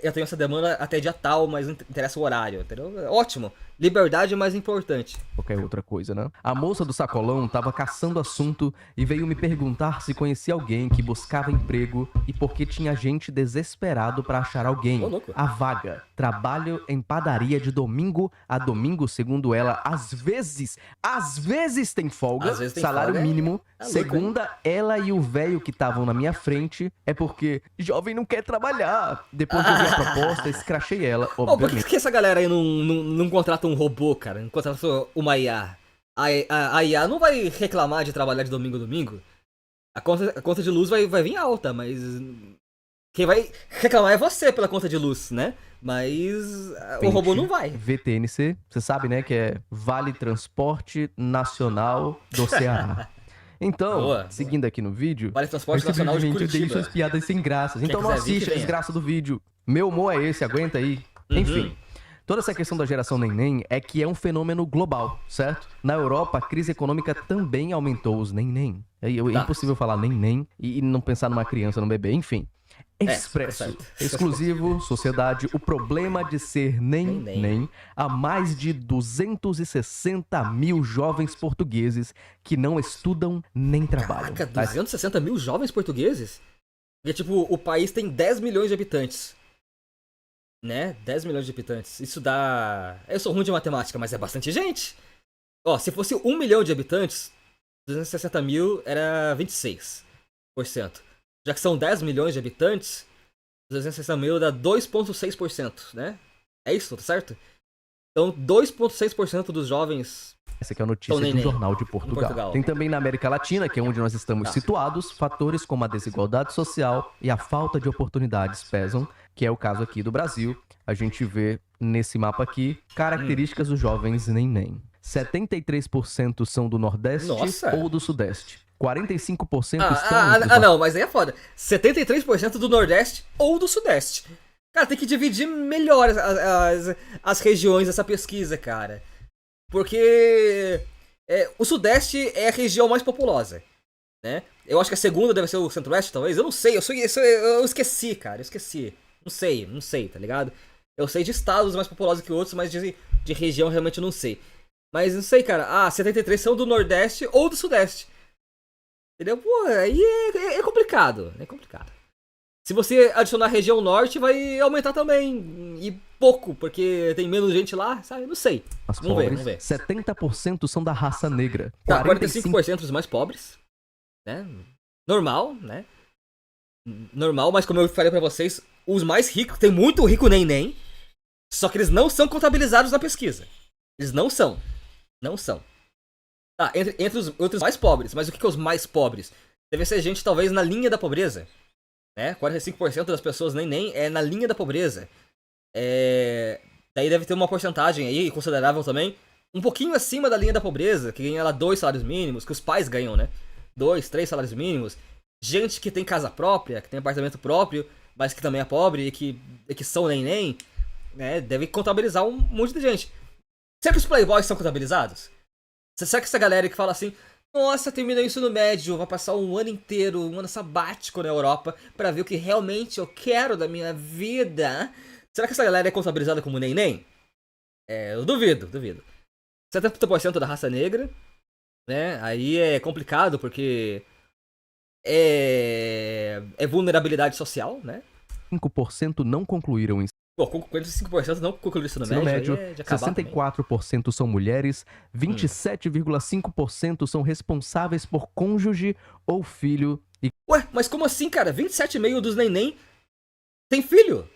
eu tenho essa demanda até dia tal, mas não interessa o horário, entendeu? Ótimo. Liberdade é mais importante. Qualquer outra coisa, né? A moça do sacolão tava caçando assunto e veio me perguntar se conhecia alguém que buscava emprego e porque tinha gente desesperado pra achar alguém. A vaga. Trabalho em padaria de domingo a domingo, segundo ela, às vezes tem folga, salário mínimo. Segunda, ela e o velho que estavam na minha frente, é porque jovem não quer trabalhar. Depois de ouvir a proposta, escrachei ela, obviamente. Por que essa galera aí não contrata um robô, cara? Não contrata uma IA? A IA não vai reclamar de trabalhar de domingo a domingo? A conta de luz vai vir alta, mas... Quem vai reclamar é você pela conta de luz, né? Mas o robô não vai. VTNC, você sabe, né, que é Vale Transporte Nacional do Ceará. Então, seguindo aqui no vídeo... Vale Transporte Nacional de Curitiba. Eu dei suas piadas sem graças. Então não assiste a desgraça do vídeo. Meu humor é esse, aguenta aí. Enfim... Toda essa questão da geração neném é que é um fenômeno global, certo? Na Europa, a crise econômica também aumentou os neném. É impossível falar neném e não pensar numa criança, num bebê, enfim. Expresso, exclusivo, sociedade, o problema de ser neném a mais de 260 mil jovens portugueses que não estudam nem trabalham. Caraca, 260 mil jovens portugueses? Porque, tipo, o país tem 10 milhões de habitantes. Né? 10 milhões de habitantes. Isso dá... Eu sou ruim de matemática, mas é bastante gente. Ó, se fosse 1 milhão de habitantes, 260 mil era 26%. Já que são 10 milhões de habitantes, 260 mil dá 2,6%, né? É isso, tá certo? Então, 2,6% dos jovens... Essa aqui é a notícia do Jornal de Portugal. Tem também na América Latina, que é onde nós estamos situados, fatores como a desigualdade social e a falta de oportunidades pesam, que é o caso aqui do Brasil. A gente vê nesse mapa aqui características dos jovens neném. 73% são do Nordeste ou do Sudeste. 45% estão... não, mas aí é foda. 73% do Nordeste ou do Sudeste. Cara, tem que dividir melhor as regiões dessa pesquisa, cara. Porque o Sudeste é a região mais populosa, né? Eu acho que a segunda deve ser o Centro-Oeste, talvez. Eu não sei, eu esqueci, cara. Eu esqueci. Não sei, tá ligado? Eu sei de estados mais populosos que outros, mas de região realmente eu não sei. Mas não sei, cara. 73 são do Nordeste ou do Sudeste. Entendeu? Pô, aí é complicado. É complicado. Se você adicionar a região norte, vai aumentar também. E pouco, porque tem menos gente lá, sabe? Não sei. Vamos ver. 70% são da raça negra. 45% dos mais pobres. Né? Normal, né? Normal, mas como eu falei pra vocês, os mais ricos, tem muito rico nem. Só que eles não são contabilizados na pesquisa. Eles não são. Não são. Tá, entre os outros mais pobres. Mas o que é os mais pobres? Deve ser gente talvez na linha da pobreza. Né? 45% das pessoas nem é na linha da pobreza. Daí deve ter uma porcentagem aí considerável também, um pouquinho acima da linha da pobreza, que ganha lá 2 salários mínimos, que os pais ganham, né? 2, 3 salários mínimos. Gente que tem casa própria, que tem apartamento próprio, mas que também é pobre e que são neném, né? Deve contabilizar um monte de gente. Será que os playboys são contabilizados? Será que essa galera que fala assim... Nossa, terminei o ensino médio, vou passar um ano inteiro, um ano sabático na Europa pra ver o que realmente eu quero da minha vida. Será que essa galera é contabilizada como neném? Eu duvido. 70% da raça negra, né? Aí é complicado porque é vulnerabilidade social, né? 5% não concluíram o ensino. Pô, 45% não concluíram o ensino médio. 64% são mulheres, 27,5% são responsáveis por cônjuge ou filho. Ué, mas como assim, cara? 27,5% dos neném tem filho?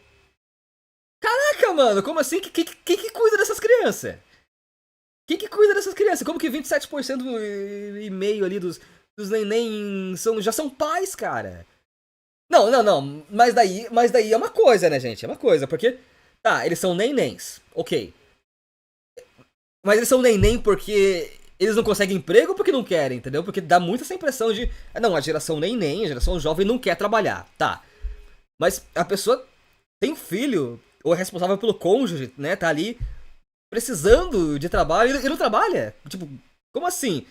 Caraca, mano, como assim? Quem que cuida dessas crianças? Quem que cuida dessas crianças? Como que 27% e meio ali dos neném já são pais, cara? Não. Mas daí é uma coisa, né, gente? É uma coisa, porque... Tá, eles são nenéns. Ok. Mas eles são neném porque eles não conseguem emprego ou porque não querem, entendeu? Porque dá muito essa impressão de... Não, a geração neném, a geração jovem não quer trabalhar. Tá. Mas a pessoa tem um filho, ou é responsável pelo cônjuge, né? Tá ali precisando de trabalho e não trabalha. Tipo, como assim?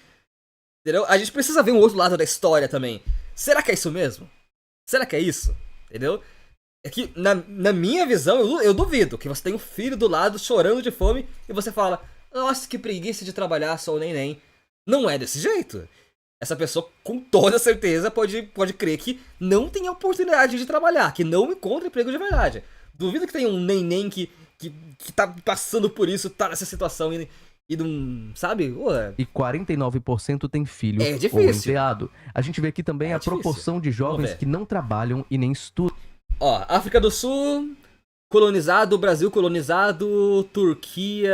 Entendeu? A gente precisa ver um outro lado da história também. Será que é isso mesmo? Será que é isso? Entendeu? É que, na minha visão, eu duvido que você tem um filho do lado chorando de fome e você fala, nossa, que preguiça de trabalhar, sou o neném. Não é desse jeito. Essa pessoa, com toda certeza, pode crer que não tem oportunidade de trabalhar, que não encontra emprego de verdade. Duvido que tenha um neném que tá passando por isso, tá nessa situação e não, sabe? Ué. E 49% tem filho ou enteado. A gente vê aqui também a proporção de jovens que não trabalham e nem estudam. Ó, África do Sul, colonizado, Brasil colonizado, Turquia,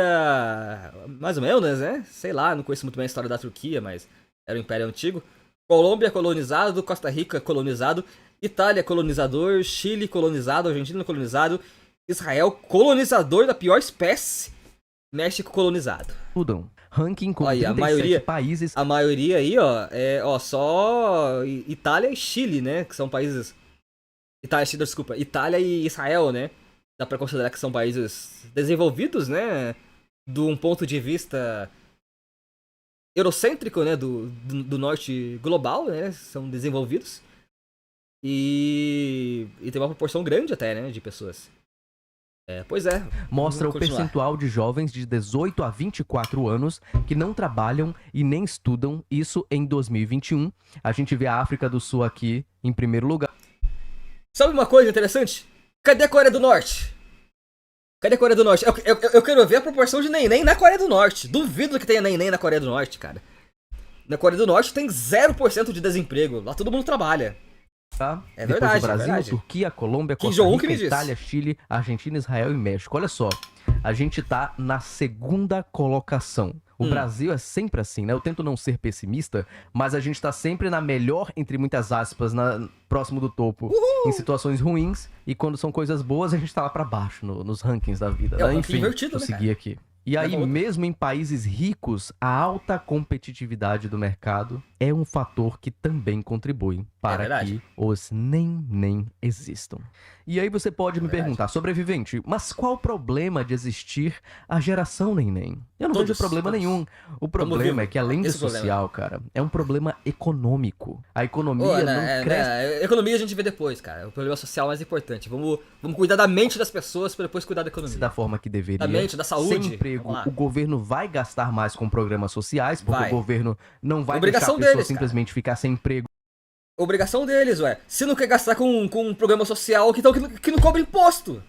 mais ou menos, né? Sei lá, não conheço muito bem a história da Turquia, mas era o Império Antigo. Colômbia colonizado, Costa Rica colonizado, Itália colonizador, Chile colonizado, Argentina colonizado, Israel colonizador da pior espécie, México colonizado. Mudam. Ranking com 37 países. A maioria aí, ó, só Itália e Chile, né? Que são países... Itália e Israel, né? Dá pra considerar que são países desenvolvidos, né? De um ponto de vista eurocêntrico, né? Do norte global, né? São desenvolvidos. E tem uma proporção grande até, né? De pessoas. Pois é. Mostra o percentual de jovens de 18 a 24 anos que não trabalham e nem estudam. Isso em 2021. A gente vê a África do Sul aqui em primeiro lugar. Sabe uma coisa interessante? Cadê a Coreia do Norte? Cadê a Coreia do Norte? Eu quero ver a proporção de neném na Coreia do Norte. Duvido que tenha neném na Coreia do Norte, cara. Na Coreia do Norte tem 0% de desemprego. Lá todo mundo trabalha. Tá? É verdade, Brasil, é verdade. Turquia, Colômbia, Costa Rica, Itália, Chile, Argentina, Israel e México. Olha só, a gente tá na segunda colocação. O Brasil é sempre assim, né? Eu tento não ser pessimista, mas a gente tá sempre na melhor, entre muitas aspas, próximo do topo, em situações ruins, e quando são coisas boas, a gente tá lá pra baixo, nos rankings da vida. É um Enfim, invertido, vou seguir aqui. E aí, mesmo em países ricos, a alta competitividade do mercado é um fator que também contribui para que os nem existam. E aí você pode me perguntar, sobrevivente, mas qual o problema de existir a geração neném? Eu não vejo problema nenhum. O problema é que, além de social, cara, é um problema econômico. A economia não cresce... A economia a gente vê depois, cara. O problema social é mais importante. Vamos cuidar da mente das pessoas para depois cuidar da economia. Da forma que deveria. Da mente, da saúde. Sem emprego, o governo vai gastar mais com programas sociais, porque o governo não vai Obrigação deixar a pessoa deles, simplesmente ficar sem emprego. Obrigação deles, ué. Se não quer gastar com um programa social, então que não cobra imposto.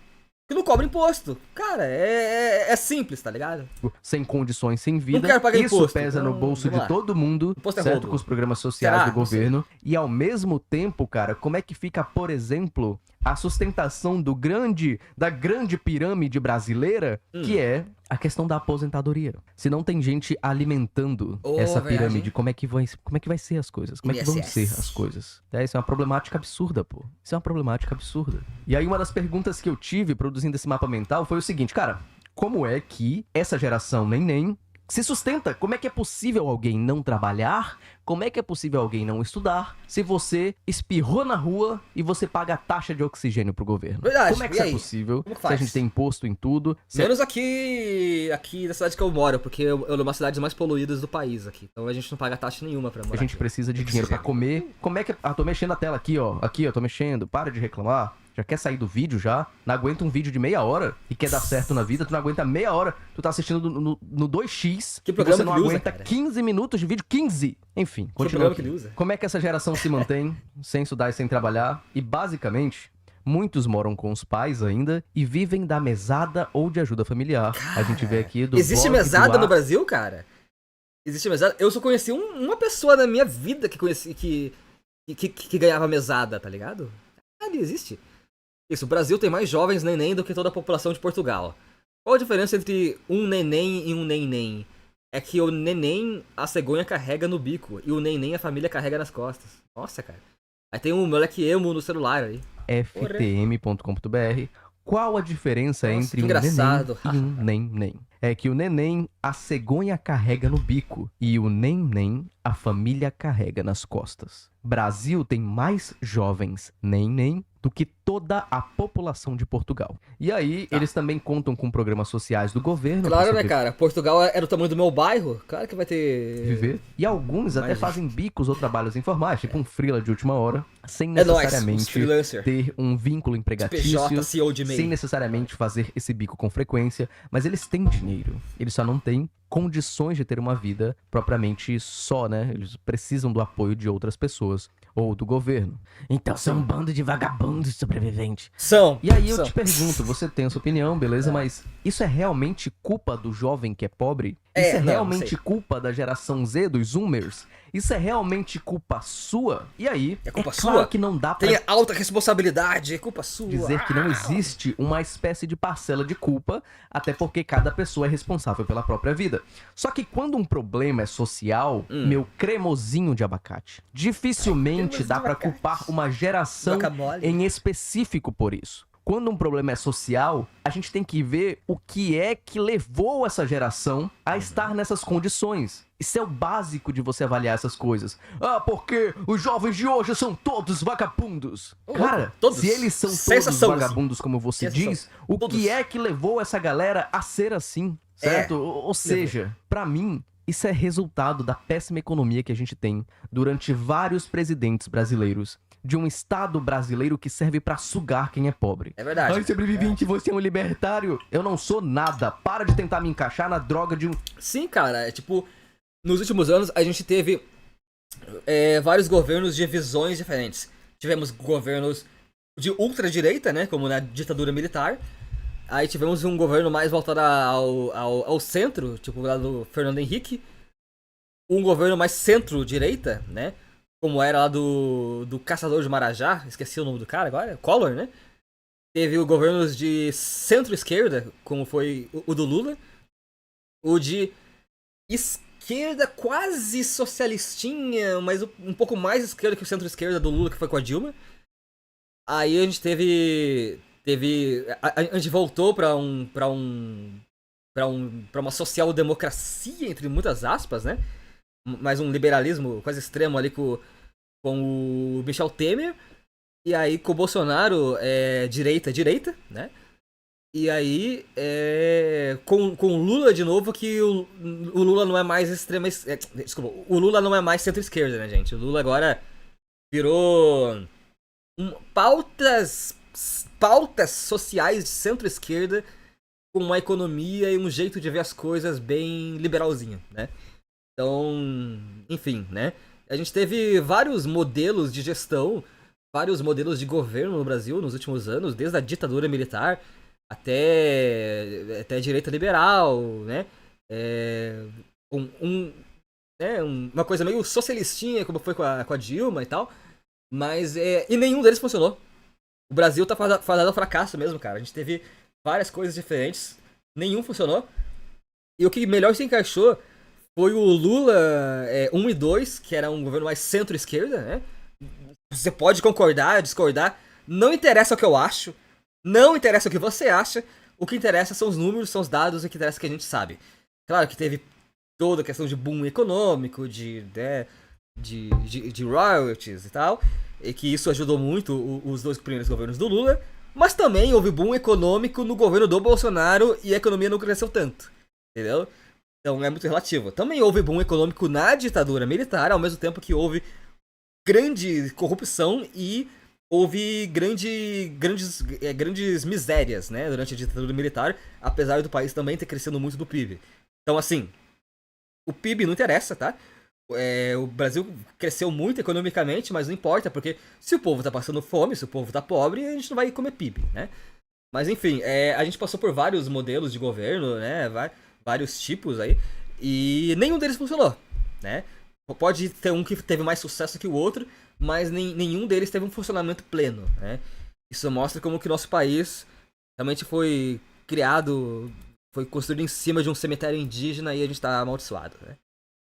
Que não cobra imposto. Cara, é simples, tá ligado? Sem condições, sem vida. Não quero pagar isso imposto, pesa no bolso de todo mundo, certo? Com os programas sociais do governo. E ao mesmo tempo, cara, como é que fica, por exemplo, a sustentação da grande pirâmide brasileira, que é a questão da aposentadoria. Se não tem gente alimentando essa pirâmide, como é que vai ser as coisas? Como é que vão ser as coisas? Isso é uma problemática absurda, pô. Isso é uma problemática absurda. E aí uma das perguntas que eu tive produzindo esse mapa mental foi o seguinte, cara, como é que essa geração neném se sustenta? Como é que é possível alguém não trabalhar? Como é que é possível alguém não estudar se você espirrou na rua e você paga a taxa de oxigênio pro governo? Verdade. Como é que isso é possível? Se a gente tem imposto em tudo. Menos aqui na cidade que eu moro, porque eu moro numa cidade mais poluídas do país aqui. Então a gente não paga taxa nenhuma pra morar. A gente precisa de dinheiro pra comer. Como é que... tô mexendo a tela aqui, ó. Aqui, ó, tô mexendo. Para de reclamar. Já quer sair do vídeo já? Não aguenta um vídeo de meia hora e quer dar certo na vida? Tu não aguenta meia hora, tu tá assistindo no 2x que programa você não que ele aguenta usa, 15 minutos de vídeo, 15! Enfim, continua aqui. Que ele usa? Como é que essa geração se mantém sem estudar e sem trabalhar? E basicamente, muitos moram com os pais ainda e vivem da mesada ou de ajuda familiar. Cara, a gente vê aqui do existe mesada no Brasil, cara? Existe mesada? Eu só conheci uma pessoa na minha vida que ganhava mesada, tá ligado? Ali existe. Isso, o Brasil tem mais jovens neném do que toda a população de Portugal. Qual a diferença entre um neném e um neném? É que o neném a cegonha carrega no bico e o neném a família carrega nas costas. Nossa, cara. Aí tem um moleque emo no celular aí. ftm.com.br. Qual a diferença entre um neném e um neném? É que o neném a cegonha carrega no bico e o neném a família carrega nas costas. Brasil tem mais jovens nem do que toda a população de Portugal. E aí, eles também contam com programas sociais do governo. Claro, né, cara? Portugal é do tamanho do meu bairro. Claro que vai ter... Viver. E alguns até fazem bicos ou trabalhos informais, tipo um freela de última hora, sem necessariamente ter um vínculo empregatício, sem necessariamente fazer esse bico com frequência, mas eles têm dinheiro. Eles só não têm condições de ter uma vida propriamente só, né? Eles precisam do apoio de outras pessoas ou do governo. Então são um bando de vagabundos sobreviventes. São. E aí eu te pergunto, você tem a sua opinião, beleza? Mas isso é realmente culpa do jovem que é pobre? Isso é realmente culpa da geração Z, dos Zoomers? Isso é realmente culpa sua? E aí, é culpa claro sua? Que não dá pra... Tem alta responsabilidade, é culpa sua. Dizer que não existe uma espécie de parcela de culpa, até porque cada pessoa é responsável pela própria vida. Só que quando um problema é social, meu cremosinho de abacate, dificilmente dá pra culpar uma geração em específico por isso. Quando um problema é social, a gente tem que ver o que é que levou essa geração a estar nessas condições. Isso é o básico de você avaliar essas coisas. Ah, porque os jovens de hoje são todos vagabundos. Cara, se eles são todos vagabundos, como você diz, o que é que levou essa galera a ser assim, certo? Ou seja, pra mim, isso é resultado da péssima economia que a gente tem durante vários presidentes brasileiros. De um Estado brasileiro que serve pra sugar quem é pobre. É verdade. Ai, sobrevivente, você é um libertário. Eu não sou nada. Para de tentar me encaixar na droga de um... Sim, cara. Nos últimos anos, a gente teve vários governos de visões diferentes. Tivemos governos de ultradireita, né? Como na ditadura militar. Aí tivemos um governo mais voltado ao centro, tipo lá do Fernando Henrique. Um governo mais centro-direita, né? Como era lá do Caçador de Marajá, esqueci o nome do cara agora, Collor, né? Teve o governos de centro-esquerda, como foi o do Lula. O de esquerda quase socialistinha, mas um pouco mais esquerda que o centro-esquerda do Lula, que foi com a Dilma. Aí a gente a gente voltou pra uma social-democracia, entre muitas aspas, né? Mais um liberalismo quase extremo ali com o Michel Temer. E aí com o Bolsonaro direita, né? E aí com o Lula de novo, que o Lula não é mais extrema... desculpa, o Lula não é mais centro-esquerda, né, gente? O Lula agora virou pautas sociais de centro-esquerda com uma economia e um jeito de ver as coisas bem liberalzinho, né? Então, enfim, né? A gente teve vários modelos de gestão, vários modelos de governo no Brasil nos últimos anos, desde a ditadura militar até a direita liberal, né? Uma coisa meio socialistinha, como foi com a Dilma e tal. Mas, e nenhum deles funcionou. O Brasil tá fadado ao fracasso mesmo, cara. A gente teve várias coisas diferentes, nenhum funcionou. E o que melhor se encaixou foi o Lula 1 e 2, que era um governo mais centro-esquerda, né? Você pode concordar, discordar, não interessa o que eu acho, não interessa o que você acha, o que interessa são os números, são os dados, o que interessa é que a gente sabe. Claro que teve toda a questão de boom econômico, de royalties e tal, e que isso ajudou muito os dois primeiros governos do Lula, mas também houve boom econômico no governo do Bolsonaro e a economia não cresceu tanto, entendeu? Então é muito relativo. Também houve boom econômico na ditadura militar, ao mesmo tempo que houve grande corrupção e houve grandes misérias, né, durante a ditadura militar, apesar do país também ter crescido muito do PIB. Então, assim, o PIB não interessa, tá? O Brasil cresceu muito economicamente, mas não importa, porque se o povo tá passando fome, se o povo tá pobre, a gente não vai comer PIB, né? Mas enfim, a gente passou por vários modelos de governo, né? Vários tipos aí, e nenhum deles funcionou, né? Pode ter um que teve mais sucesso que o outro, mas nenhum deles teve um funcionamento pleno, né? Isso mostra como que o nosso país realmente foi criado, foi construído em cima de um cemitério indígena e a gente tá amaldiçoado, né?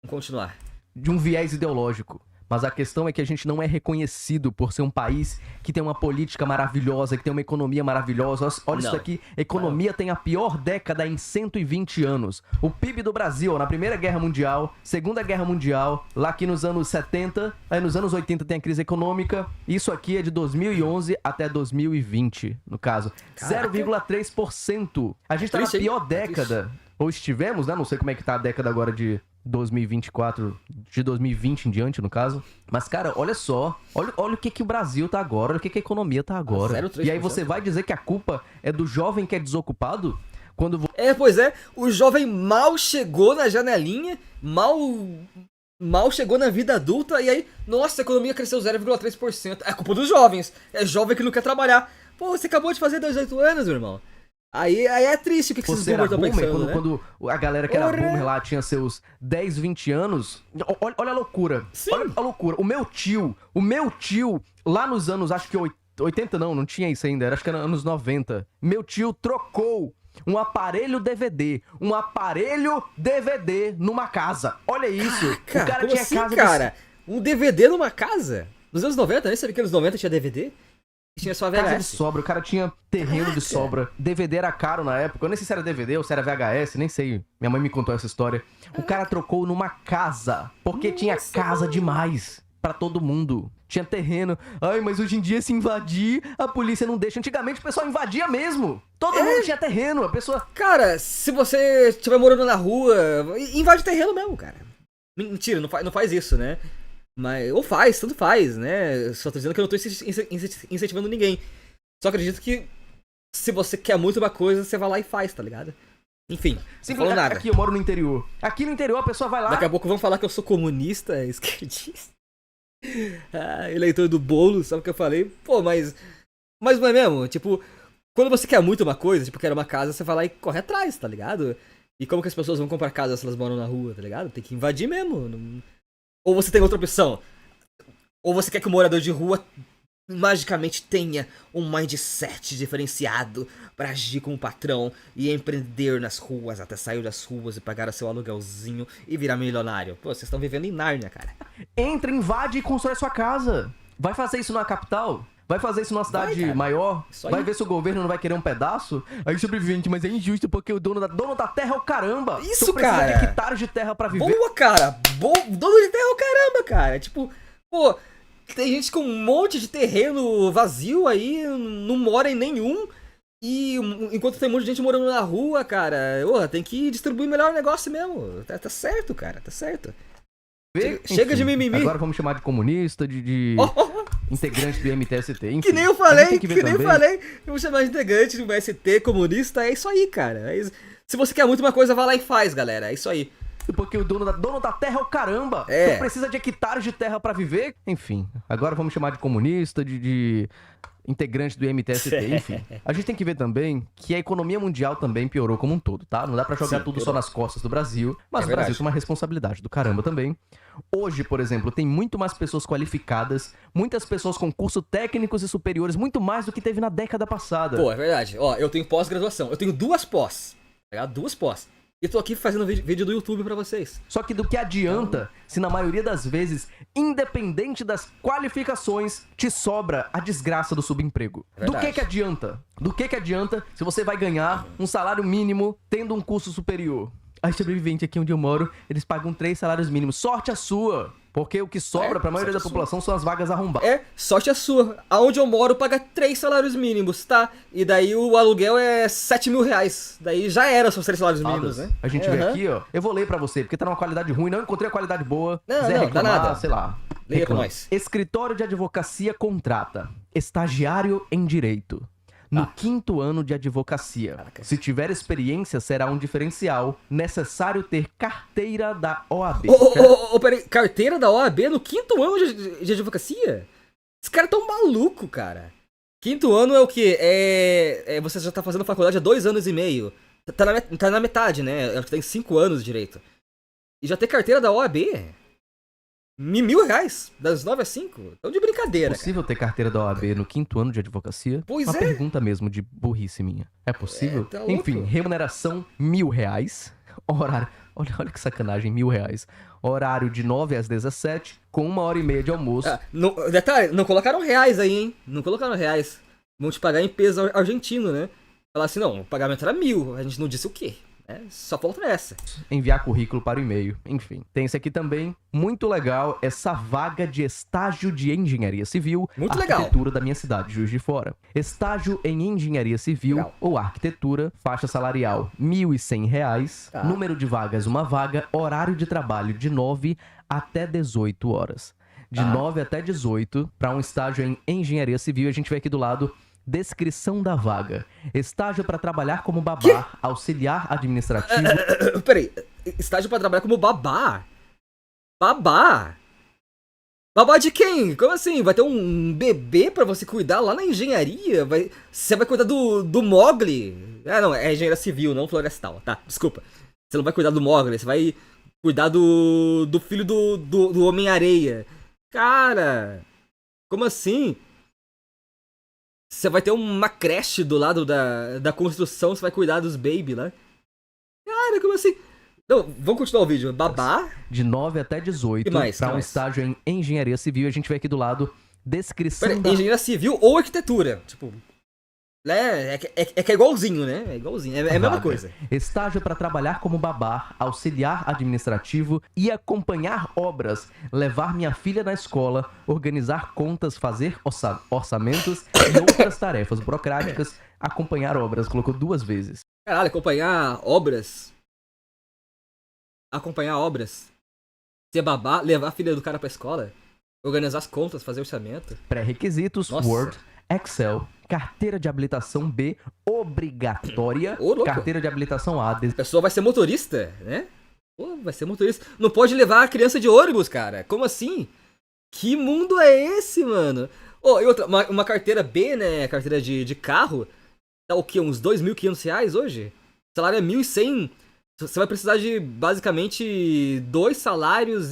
Vamos continuar. De um viés ideológico. Mas a questão é que a gente não é reconhecido por ser um país que tem uma política maravilhosa, que tem uma economia maravilhosa. Olha isso daqui, a economia tem a pior década em 120 anos. O PIB do Brasil, na Primeira Guerra Mundial, Segunda Guerra Mundial, lá aqui nos anos 70, aí nos anos 80 tem a crise econômica. Isso aqui é de 2011 até 2020, no caso. 0,3%. A gente tá na pior década. Ou estivemos, né? Não sei como é que tá a década agora de 2024, de 2020 em diante, no caso. Mas, cara, olha só. Olha o que o Brasil tá agora, olha o que a economia tá agora. 0,3%. E aí você vai dizer que a culpa é do jovem que é desocupado? Quando... Pois é. O jovem mal chegou na janelinha, mal chegou na vida adulta, e aí, nossa, a economia cresceu 0,3%. É culpa dos jovens. É jovem que não quer trabalhar. Pô, você acabou de fazer 18 anos, meu irmão. Aí é triste o que esses boomers estão pensando, né? Quando a galera que era boomer lá tinha seus 10, 20 anos... Olha a loucura. Sim. Olha a loucura. O meu tio, lá nos anos, acho que 80 não tinha isso ainda, acho que era anos 90. Meu tio trocou um aparelho DVD numa casa. Olha isso. Caraca, o cara tinha assim, casa... Cara? Um DVD numa casa? Nos anos 90, nem sabia que nos 90 tinha DVD? Tinha só VHS. Casa de sobra, o cara tinha terreno de sobra. DVD era caro na época. Eu nem sei se era DVD ou se era VHS, nem sei. Minha mãe me contou essa história. O cara trocou numa casa, porque tinha casa demais pra todo mundo. Tinha terreno. Ai, mas hoje em dia se invadir, a polícia não deixa. Antigamente o pessoal invadia mesmo. Todo mundo tinha terreno, a pessoa... Cara, se você estiver morando na rua, invade terreno mesmo, cara. Mentira, não faz isso, né? Mas, ou faz, tanto faz, né? Só tô dizendo que eu não tô incentivando ninguém. Só acredito que se você quer muito uma coisa, você vai lá e faz, tá ligado? Enfim, não falou nada. Aqui eu moro no interior. Aqui no interior a pessoa vai lá... Daqui a pouco vão falar que eu sou comunista, esquerdista. Eleitor do Boulos, sabe o que eu falei? Pô, mas não é mesmo? Tipo, quando você quer muito uma coisa, tipo, quer uma casa, você vai lá e corre atrás, tá ligado? E como que as pessoas vão comprar casa se elas moram na rua, tá ligado? Tem que invadir mesmo. Não... Ou você tem outra opção. Ou você quer que o morador de rua magicamente tenha um mindset diferenciado pra agir como patrão e empreender nas ruas até sair das ruas e pagar o seu aluguelzinho e virar milionário. Pô, vocês estão vivendo em Nárnia, cara. Entra, invade e constrói sua casa. Vai fazer isso na capital? Vai fazer isso numa cidade maior? Vai ver se o governo não vai querer um pedaço? Aí sobrevivente, mas é injusto porque o dono da terra é o caramba. Isso, cara. Precisa de hectares de terra pra viver. Boa, cara. Dono de terra é o caramba, cara. Tipo, pô, tem gente com um monte de terreno vazio aí, não mora em nenhum. E enquanto tem um monte de gente morando na rua, cara, tem que distribuir melhor o negócio mesmo. Tá certo, cara, tá certo. Chega de mimimi. Agora vamos chamar de comunista, de integrante do MTST. Enfim, que nem eu falei, eu vou chamar de integrante do MST, comunista, é isso aí, cara. Se você quer muito uma coisa, vai lá e faz, galera, é isso aí. Porque o dono da terra é o caramba. Não precisa de hectares de terra pra viver. Enfim, agora vamos chamar de comunista, de integrante do MTST, enfim. A gente tem que ver também que a economia mundial também piorou como um todo, tá? Não dá pra jogar tudo só nas costas do Brasil, mas o Brasil tem uma responsabilidade do caramba também. Hoje, por exemplo, tem muito mais pessoas qualificadas, muitas pessoas com cursos técnicos e superiores, muito mais do que teve na década passada. Pô, é verdade. Ó, eu tenho pós-graduação, eu tenho 2 pós, tá ligado? 2 pós. E tô aqui fazendo vídeo do YouTube pra vocês. Só que do que adianta se na maioria das vezes, independente das qualificações, te sobra a desgraça do subemprego? Do que adianta? Do que adianta se você vai ganhar um salário mínimo tendo um curso superior? As sobreviventes aqui onde eu moro, eles pagam 3 salários mínimos. Sorte a sua! Porque o que sobra pra maioria da população são as vagas arrombadas. Sorte a sua. Aonde eu moro paga 3 salários mínimos, tá? E daí o aluguel é 7 mil reais. Daí já era só 3 salários mínimos, né? A gente vê aqui, ó. Eu vou ler pra você, porque tá numa qualidade ruim, não encontrei a qualidade boa. Não, dá nada. Sei lá. Leia pra nós. Escritório de advocacia contrata estagiário em direito. No 5º ano de advocacia. Caraca. Se tiver experiência, será um diferencial. Necessário ter carteira da OAB. Peraí, carteira da OAB no 5º ano de advocacia? Esses caras tão maluco, cara. 5º ano é o quê? Você já tá fazendo faculdade há 2 anos e meio. Tá na metade, né? Acho que tem 5 anos de direito. E já ter carteira da OAB? R$1.000, das 9 às 5. Então de brincadeira. É possível ter carteira da OAB no 5º ano de advocacia? Pois Uma pergunta mesmo de burrice minha. É possível? Tá enfim, remuneração R$1.000. Horário. Olha que sacanagem, R$1.000. Horário de 9 às 17, com 1h30 de almoço. Detalhe, não colocaram reais aí, hein? Não colocaram reais. Vão te pagar em peso argentino, né? Falar assim, não, o pagamento era 1.000, a gente não disse o quê. Só falta essa. Enviar currículo para o e-mail, enfim. Tem esse aqui também, muito legal, essa vaga de estágio de engenharia civil, muito arquitetura legal. Da minha cidade, Juiz de Fora. Estágio em engenharia civil legal. Ou arquitetura, faixa salarial R$1.100, tá. Número de vagas, uma vaga, horário de trabalho de 9 até 18 horas. De 9 até 18, para um estágio em engenharia civil, a gente vê aqui do lado... Descrição da vaga. Estágio para trabalhar como babá, auxiliar administrativo... Peraí, estágio para trabalhar como babá? Babá? Babá de quem? Como assim? Vai ter um bebê pra você cuidar lá na engenharia? Você vai cuidar do Mogli? Ah, não, é engenharia civil, não florestal, tá? Desculpa. Você não vai cuidar do Mogli, você vai cuidar do filho do Homem-Areia. Cara, como assim? Você vai ter uma creche do lado da construção, você vai cuidar dos baby lá. Cara, como assim? Não, vamos continuar o vídeo. Babá. De 9 até 18. E mais? Para um estágio em engenharia civil, a gente vê aqui do lado descrição engenharia civil ou arquitetura. Tipo, que é igualzinho, né? É igualzinho, é a mesma coisa. Estágio para trabalhar como babá, auxiliar administrativo e acompanhar obras, levar minha filha na escola, organizar contas, fazer orçamentos e outras tarefas burocráticas, acompanhar obras. Colocou 2 vezes. Caralho, acompanhar obras? Acompanhar obras? Ser babá, levar a filha do cara pra escola? Organizar as contas, fazer orçamento? Pré-requisitos, Word, Excel, carteira de habilitação B obrigatória, carteira de habilitação A. A pessoa vai ser motorista, né? Pô, vai ser motorista. Não pode levar a criança de ônibus, cara. Como assim? Que mundo é esse, mano? E outra, uma carteira B, né? Carteira de carro. Tá o quê? Uns R$2.500 hoje? O salário é 1.100. Você vai precisar de, basicamente, 2,5 salários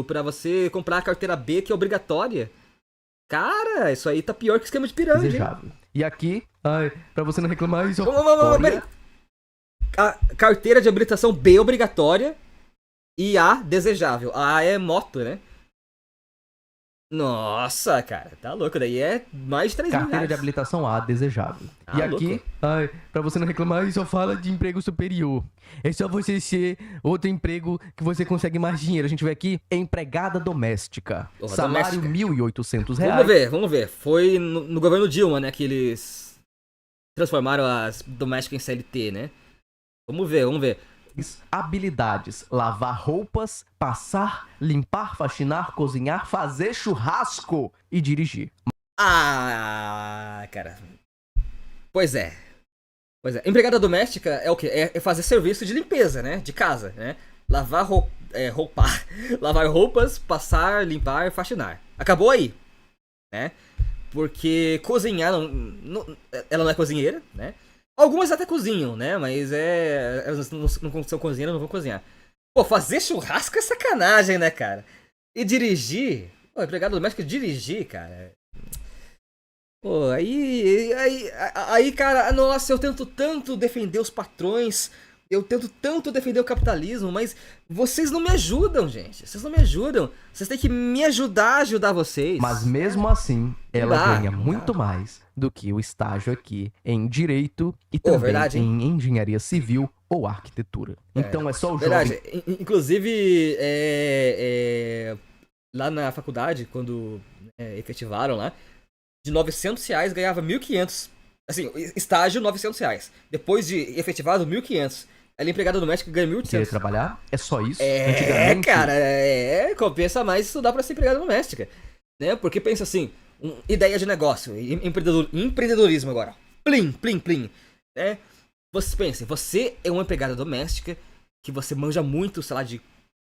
pra você comprar a carteira B, que é obrigatória. Cara, isso aí tá pior que esquema de pirâmide. Desejável. E aqui, pra você não reclamar, isso peraí. A carteira de habilitação B obrigatória e A desejável. A é moto, né? Nossa, cara, tá louco. Daí é mais de 3 mil reais. Carteira de habilitação A desejável. E aqui, pra você não reclamar, só fala de emprego superior. É só você ser outro emprego que você consegue mais dinheiro. A gente vê aqui, empregada doméstica. Salário R$1.800. Vamos ver. Foi no governo Dilma, né, que eles transformaram as domésticas em CLT, né? Vamos ver. Habilidades: lavar roupas, passar, limpar, faxinar, cozinhar, fazer churrasco e dirigir. Cara. Pois é. Empregada doméstica é o quê? É fazer serviço de limpeza, né? De casa, né? Lavar lavar roupas, passar, limpar, faxinar. Acabou aí, né? Porque cozinhar ela não é cozinheira, né? Algumas até cozinham, né? Mas elas não são cozinheiras, não vão cozinhar. Pô, fazer churrasco é sacanagem, né, cara? E dirigir... Pô, empregado doméstico dirigir, cara... Pô, aí, cara... Nossa, eu tento tanto defender os patrões... Eu tento tanto defender o capitalismo, mas vocês não me ajudam, gente. Vocês não me ajudam. Vocês têm que me ajudar a ajudar vocês. Mas mesmo assim, ela ganha muito mais do que o estágio aqui em Direito e também em Engenharia Civil ou Arquitetura. Então é só o jovem... Inclusive, lá na faculdade, quando efetivaram lá, de R$900 ganhava R$1.500. Assim, estágio R$900. Depois de efetivado, R$1.500. Ela é empregada doméstica, ganha R$1.800. Querer trabalhar? É só isso? Cara, compensa mais estudar pra ser empregada doméstica. Né? Porque pensa assim, ideia de negócio, empreendedorismo agora. Plim. Né? Você pensa, você é uma empregada doméstica que você manja muito, sei lá, de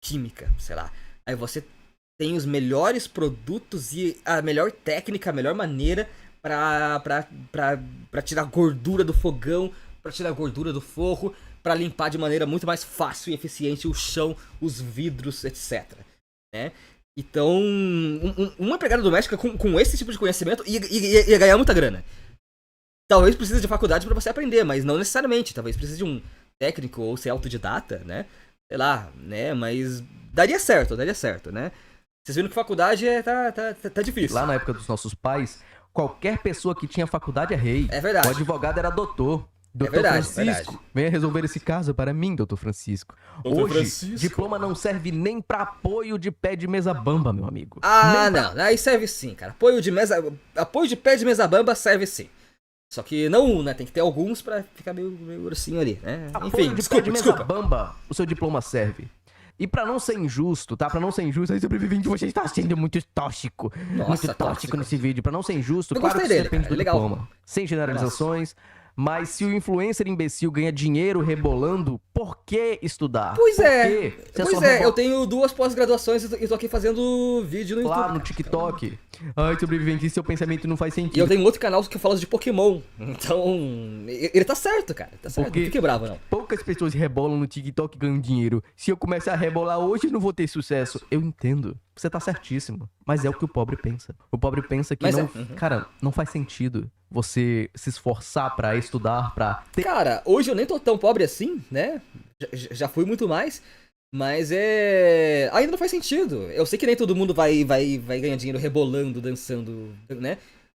química, sei lá. Aí você tem os melhores produtos e a melhor técnica, a melhor maneira pra tirar gordura do fogão, pra tirar gordura do forro, pra limpar de maneira muito mais fácil e eficiente o chão, os vidros, etc. Né? Então, uma empregada doméstica com esse tipo de conhecimento ia ganhar muita grana. Talvez precise de faculdade pra você aprender, mas não necessariamente. Talvez precise de técnico ou ser autodidata, né? Sei lá, né? Mas daria certo, né? Vocês viram que faculdade tá difícil. Lá na época dos nossos pais, qualquer pessoa que tinha faculdade é rei. É verdade. O advogado era doutor. Doutor Francisco, venha resolver esse caso para mim, doutor Francisco. Hoje, diploma não serve nem para apoio de pé de mesa bamba, meu amigo. Não. Aí serve sim, cara. Apoio de pé de mesa bamba serve sim. Só que não, né? Tem que ter alguns pra ficar meio grossinho ali, né? Enfim, pé de mesa bamba, o seu diploma serve. E pra não ser injusto, tá? Pra não ser injusto, aí sobrevivente, você está sendo muito tóxico. Muito tóxico nesse vídeo. Pra não ser injusto, claro que isso depende do diploma. Sem generalizações. Mas se o influencer imbecil ganha dinheiro rebolando, por que estudar? Pois é, eu tenho 2 pós-graduações e tô aqui fazendo vídeo no YouTube. Lá no TikTok. Ai, sobrevivente, seu pensamento não faz sentido. E eu tenho outro canal que fala de Pokémon. Então, ele tá certo, cara. Tá certo, não fique bravo, não. Poucas pessoas rebolam no TikTok e ganham dinheiro. Se eu começar a rebolar hoje, eu não vou ter sucesso. Eu entendo. Você tá certíssimo. Mas é o que o pobre pensa. O pobre pensa que cara, não faz sentido você se esforçar pra estudar, pra... Cara, hoje eu nem tô tão pobre assim, né? Já fui muito mais. Mas ainda não faz sentido. Eu sei que nem todo mundo vai ganhar dinheiro rebolando, dançando, né?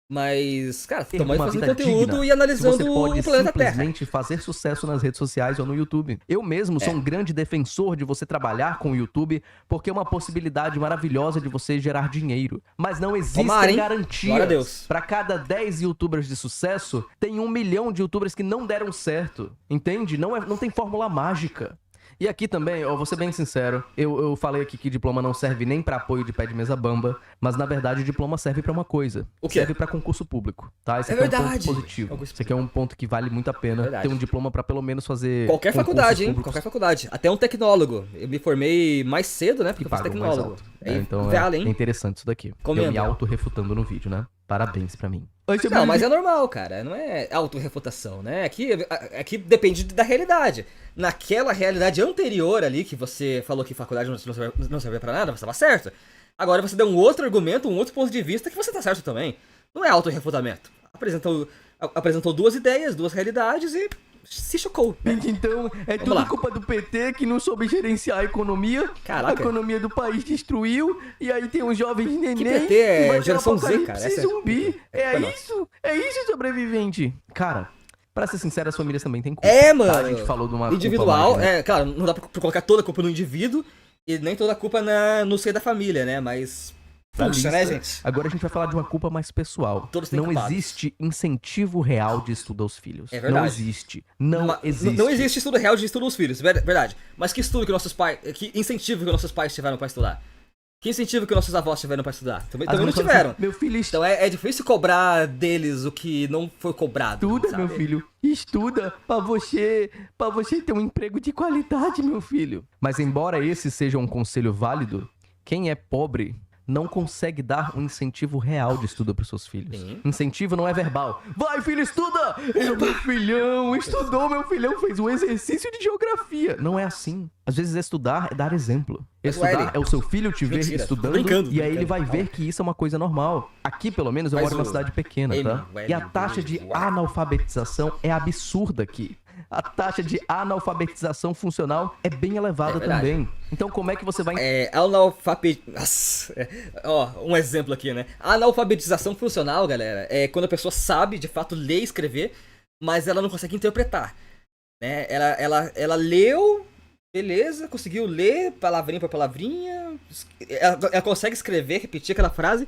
Mas, cara, tomando fazendo conteúdo e analisando o planeta Terra. Simplesmente fazer sucesso nas redes sociais ou no YouTube. Eu mesmo sou um grande defensor de você trabalhar com o YouTube, porque é uma possibilidade maravilhosa de você gerar dinheiro. Mas não existem garantias. Para cada 10 youtubers de sucesso, tem 1 milhão de youtubers que não deram certo. Entende? Não tem fórmula mágica. E aqui também, eu vou ser bem sincero, eu falei aqui que diploma não serve nem pra apoio de pé de mesa bamba, mas na verdade o diploma serve pra uma coisa. O quê? Serve pra concurso público, tá? Esse aqui é um ponto positivo. Esse aqui é um ponto que vale muito a pena ter um diploma pra pelo menos fazer qualquer faculdade, hein? Qualquer faculdade. Até um tecnólogo. Eu me formei mais cedo, né? Porque eu fiz tecnólogo. Então é interessante isso daqui. Eu me auto-refutando no vídeo, né? Parabéns pra mim. Não, mas é normal, cara. Não é auto-refutação, né? Aqui depende da realidade. Naquela realidade anterior ali, que você falou que faculdade não servia pra nada, você estava certo. Agora você deu um outro argumento, um outro ponto de vista que você tá certo também. Não é auto-refutamento. Apresentou 2 ideias, 2 realidades e se chocou. Então, é tudo culpa do PT que não soube gerenciar a economia. Caraca. A economia do país destruiu. E aí tem uns jovens neném. Que PT é geração Z, cara. Zumbi. É isso, sobrevivente. Cara, pra ser sincero, as famílias também têm culpa. Mano. A gente falou de uma individual, culpa mais, né? Claro, não dá pra colocar toda a culpa no indivíduo e nem toda a culpa no seio da família, né? Mas... Puxa, né, gente? Agora a gente vai falar de uma culpa mais pessoal. Não existe incentivo real de estudo aos filhos. É verdade. Não existe. Não existe estudo real de estudo aos filhos, verdade. Mas que estudo que nossos pais... Que incentivo que nossos pais tiveram pra estudar? Que incentivo que nossos avós tiveram pra estudar? Também não tiveram. Meu filho... Então é difícil cobrar deles o que não foi cobrado. Estuda, sabe? Meu filho. Estuda pra você ter um emprego de qualidade, meu filho. Mas embora esse seja um conselho válido, quem é pobre não consegue dar um incentivo real de estudo para os seus filhos. Sim. Incentivo não é verbal. Vai, filho, estuda! Meu filhão estudou, meu filhão fez um exercício de geografia. Não é assim. Às vezes estudar é dar exemplo. Estudar é o seu filho te ver estudando e aí ele vai ver que isso é uma coisa normal. Aqui, pelo menos, eu moro em uma cidade pequena, tá? E a taxa de analfabetização é absurda aqui. A taxa de analfabetização funcional é bem elevada também. Então, como é que você vai... um exemplo aqui, né? A analfabetização funcional, galera, é quando a pessoa sabe, de fato, ler e escrever, mas ela não consegue interpretar. Né? Ela leu, beleza, conseguiu ler palavrinha por palavrinha, ela consegue escrever, repetir aquela frase,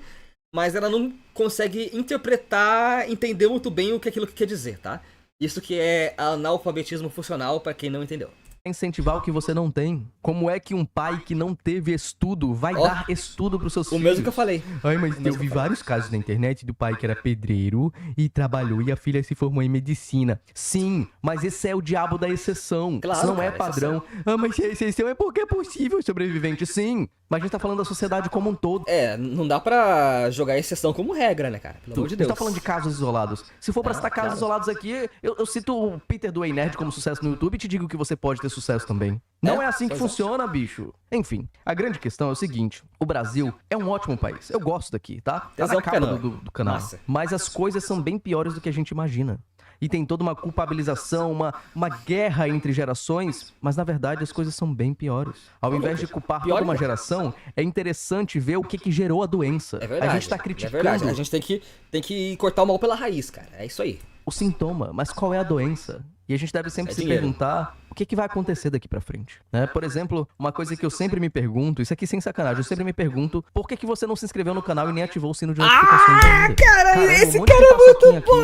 mas ela não consegue interpretar, entender muito bem o que aquilo quer dizer, tá? Isso que é analfabetismo funcional, pra quem não entendeu. Incentivar o que você não tem. Como é que um pai que não teve estudo vai dar estudo pros seus filhos? O mesmo que eu falei. Ai, mas eu vi vários casos na internet do pai que era pedreiro e trabalhou e a filha se formou em medicina. Sim, mas esse é o diabo da exceção. Claro, isso não é padrão. Mas se a exceção é porque é possível, sobrevivente. Sim, mas a gente tá falando da sociedade como um todo. Não dá pra jogar a exceção como regra, né, cara? Pelo amor de Deus. A gente tá falando de casos isolados. Se for pra citar casos isolados aqui, eu cito o Peter do Ei Nerd como sucesso no YouTube e te digo que você pode ter sucesso também. Não é assim que funciona, bicho. Enfim, a grande questão é o seguinte: o Brasil é um ótimo país. Eu gosto daqui, tá? Tá na capa do canal. Nossa. Mas as coisas são bem piores do que a gente imagina. e tem toda uma culpabilização, uma guerra entre gerações, mas na verdade as coisas são bem piores. Ao invés de culpar toda uma geração, é interessante ver o que gerou a doença. É verdade. A gente tá criticando. É verdade. A gente tem que cortar o mal pela raiz, cara. É isso aí. O sintoma, mas qual é a doença? E a gente deve sempre se perguntar o que vai acontecer daqui pra frente. Né? Por exemplo, uma coisa que eu sempre me pergunto, isso aqui sem sacanagem, eu sempre me pergunto por que você não se inscreveu no canal e nem ativou o sino de notificações ainda? Caramba, esse cara é muito bom,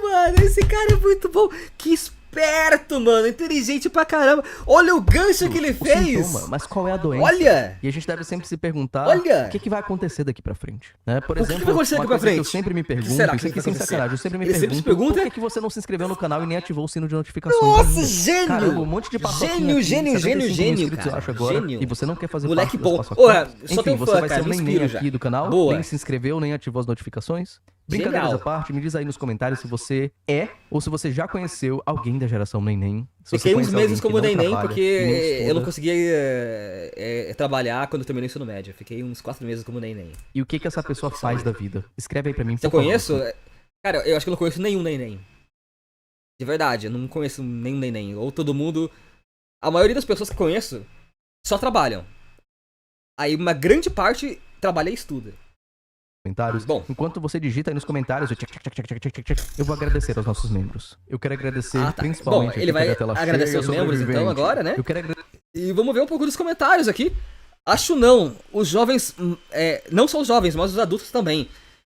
mano. Esse cara é muito bom. Que esperto, mano. Inteligente pra caramba. Olha o gancho que ele fez. Sintoma, mas qual é a doença? Olha! E a gente deve sempre se perguntar o que vai acontecer daqui pra frente. Né? Por exemplo, o que vai acontecer daqui pra frente? Eu sempre me pergunto, isso aqui sem sacanagem, eu sempre me pergunto por que você não se inscreveu no canal e nem ativou o sino de notificações. Nossa, ainda? gênio! Caramba, um monte de Gênio, cara. Eu acho agora, gênio. E você não quer fazer Moleque parte bom. Enfim, você vai ser o neném aqui do canal, Boa. nem se inscreveu, nem ativou as notificações. Brincadeiras à parte, me diz aí nos comentários se você é ou se você já conheceu alguém da geração neném. Fiquei uns meses como neném porque eu não conseguia trabalhar quando eu terminei o ensino médio. Fiquei uns 4 meses como neném. E o que essa pessoa faz da vida? Escreve aí pra mim, por favor. Eu conheço? Cara, eu acho que eu não conheço nenhum neném. De verdade, eu não conheço nenhum neném. Ou todo mundo... A maioria das pessoas que conheço só trabalham. Aí uma grande parte trabalha e estuda. Comentários. Bom, enquanto você digita aí nos comentários, eu vou agradecer aos nossos membros. Eu quero agradecer principalmente. Bom, ele vai agradecer os membros então agora, né? E vamos ver um pouco dos comentários aqui. Acho não. Os jovens, não só os jovens, mas os adultos também.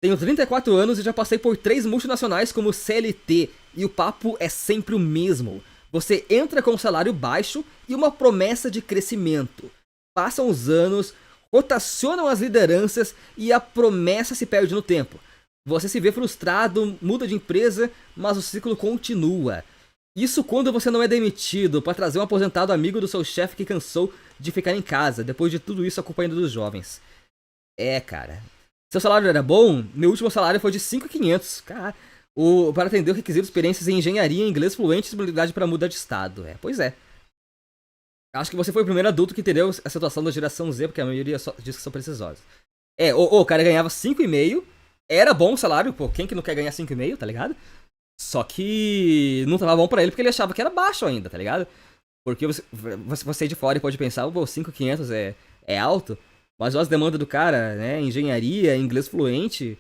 Tenho 34 anos e já passei por 3 multinacionais como CLT. E o papo é sempre o mesmo. Você entra com um salário baixo e uma promessa de crescimento. Passam os anos, rotacionam as lideranças e a promessa se perde no tempo. Você se vê frustrado, muda de empresa, mas o ciclo continua. Isso quando você não é demitido para trazer um aposentado amigo do seu chefe que cansou de ficar em casa. Depois de tudo isso, a culpa ainda dos jovens. Cara. Seu salário era bom? Meu último salário foi de 5.500. Cara, para atender o requisito de experiências em engenharia, inglês fluente e disponibilidade para mudar de estado. Pois é. Acho que você foi o primeiro adulto que entendeu a situação da geração Z, porque a maioria diz que são precisosas. O cara ganhava 5,5, era bom o salário, pô, quem que não quer ganhar 5,5, tá ligado? Só que não tava bom pra ele porque ele achava que era baixo ainda, tá ligado? Porque você de fora pode pensar, pô, 5.500 é alto, mas olha as demandas do cara, né, engenharia, inglês fluente,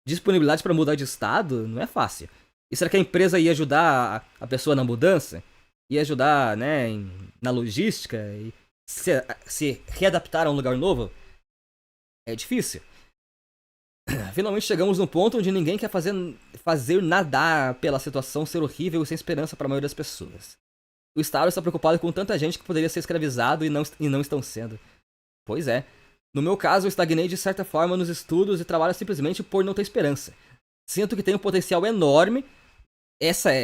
disponibilidade pra mudar de estado, não é fácil. E será que a empresa ia ajudar a pessoa na mudança? Ia ajudar, né, na logística e se readaptar a um lugar novo? É difícil. Finalmente chegamos num ponto onde ninguém quer fazer nada pela situação ser horrível e sem esperança para a maioria das pessoas. O Estado está preocupado com tanta gente que poderia ser escravizado e não estão sendo. Pois é. No meu caso, eu estagnei de certa forma nos estudos e trabalho simplesmente por não ter esperança. Sinto que tenho um potencial enorme.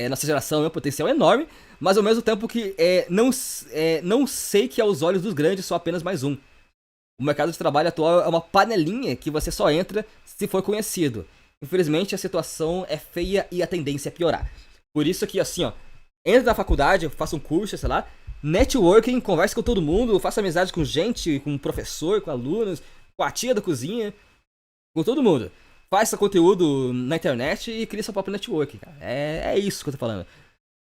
Nossa geração é um potencial enorme, mas ao mesmo tempo que não sei que aos olhos dos grandes sou apenas mais um. O mercado de trabalho atual é uma panelinha que você só entra se for conhecido. Infelizmente a situação é feia e a tendência é piorar. Por isso que assim, entra na faculdade, faça um curso, sei lá, networking, converse com todo mundo, faça amizade com gente, com professor, com alunos, com a tia da cozinha, com todo mundo. Faça conteúdo na internet e crie seu próprio network, cara. É isso que eu tô falando.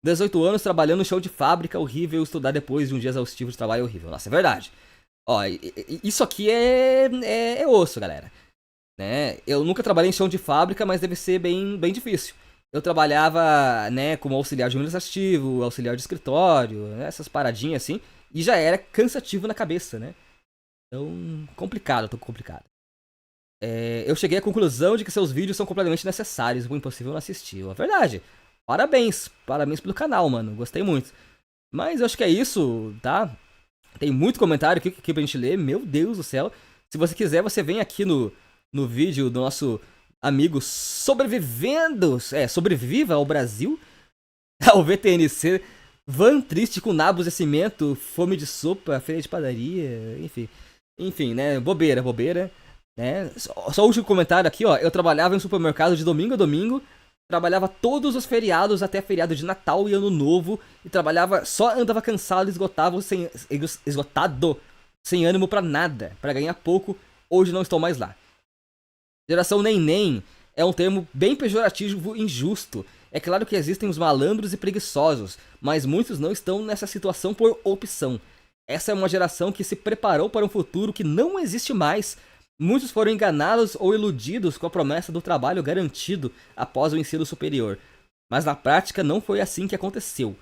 18 anos trabalhando no chão de fábrica, horrível. Estudar depois de um dia exaustivo de trabalho é horrível. Nossa, é verdade. Isso aqui é osso, galera. Né? Eu nunca trabalhei em chão de fábrica, mas deve ser bem difícil. Eu trabalhava, né, como auxiliar administrativo, auxiliar de escritório, né, essas paradinhas assim. E já era cansativo na cabeça, né? Então, complicado. Eu cheguei à conclusão de que seus vídeos são completamente necessários, o impossível não assistir. É verdade. Parabéns pelo canal, mano. Gostei muito. Mas eu acho que é isso, tá? Tem muito comentário aqui pra gente ler. Meu Deus do céu. Se você quiser, você vem aqui no vídeo do nosso amigo Sobrevivendo. Sobreviva ao Brasil. Ao VTNC. Van triste com nabos de cimento, fome de sopa, feira de padaria, enfim, né? Bobeira. Né? Só o último comentário aqui, Eu trabalhava em um supermercado de domingo a domingo, trabalhava todos os feriados até feriado de Natal e Ano Novo, e só andava cansado e esgotado, sem ânimo pra nada, pra ganhar pouco. Hoje não estou mais lá. Geração neném é um termo bem pejorativo e injusto. É claro que existem os malandros e preguiçosos, mas muitos não estão nessa situação por opção. Essa é uma geração que se preparou para um futuro que não existe mais. Muitos foram enganados ou iludidos com a promessa do trabalho garantido após o ensino superior. Mas na prática não foi assim que aconteceu.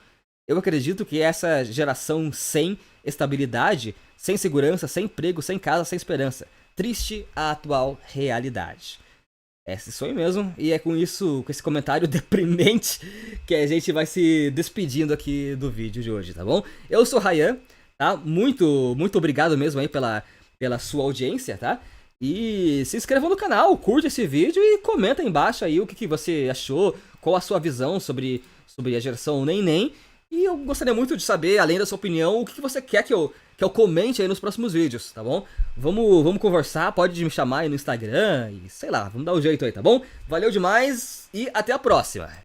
Eu acredito que essa geração sem estabilidade, sem segurança, sem emprego, sem casa, sem esperança. Triste a atual realidade. É esse sonho mesmo, e é com isso, com esse comentário deprimente, que a gente vai se despedindo aqui do vídeo de hoje, tá bom? Eu sou o Ryan, tá? Muito obrigado mesmo aí pela sua audiência, tá? E se inscreva no canal, curte esse vídeo e comenta aí embaixo aí o que você achou, qual a sua visão sobre a geração Neném. E eu gostaria muito de saber, além da sua opinião, o que você quer que eu comente aí nos próximos vídeos, tá bom? Vamos conversar, pode me chamar aí no Instagram e sei lá, vamos dar um jeito aí, tá bom? Valeu demais e até a próxima!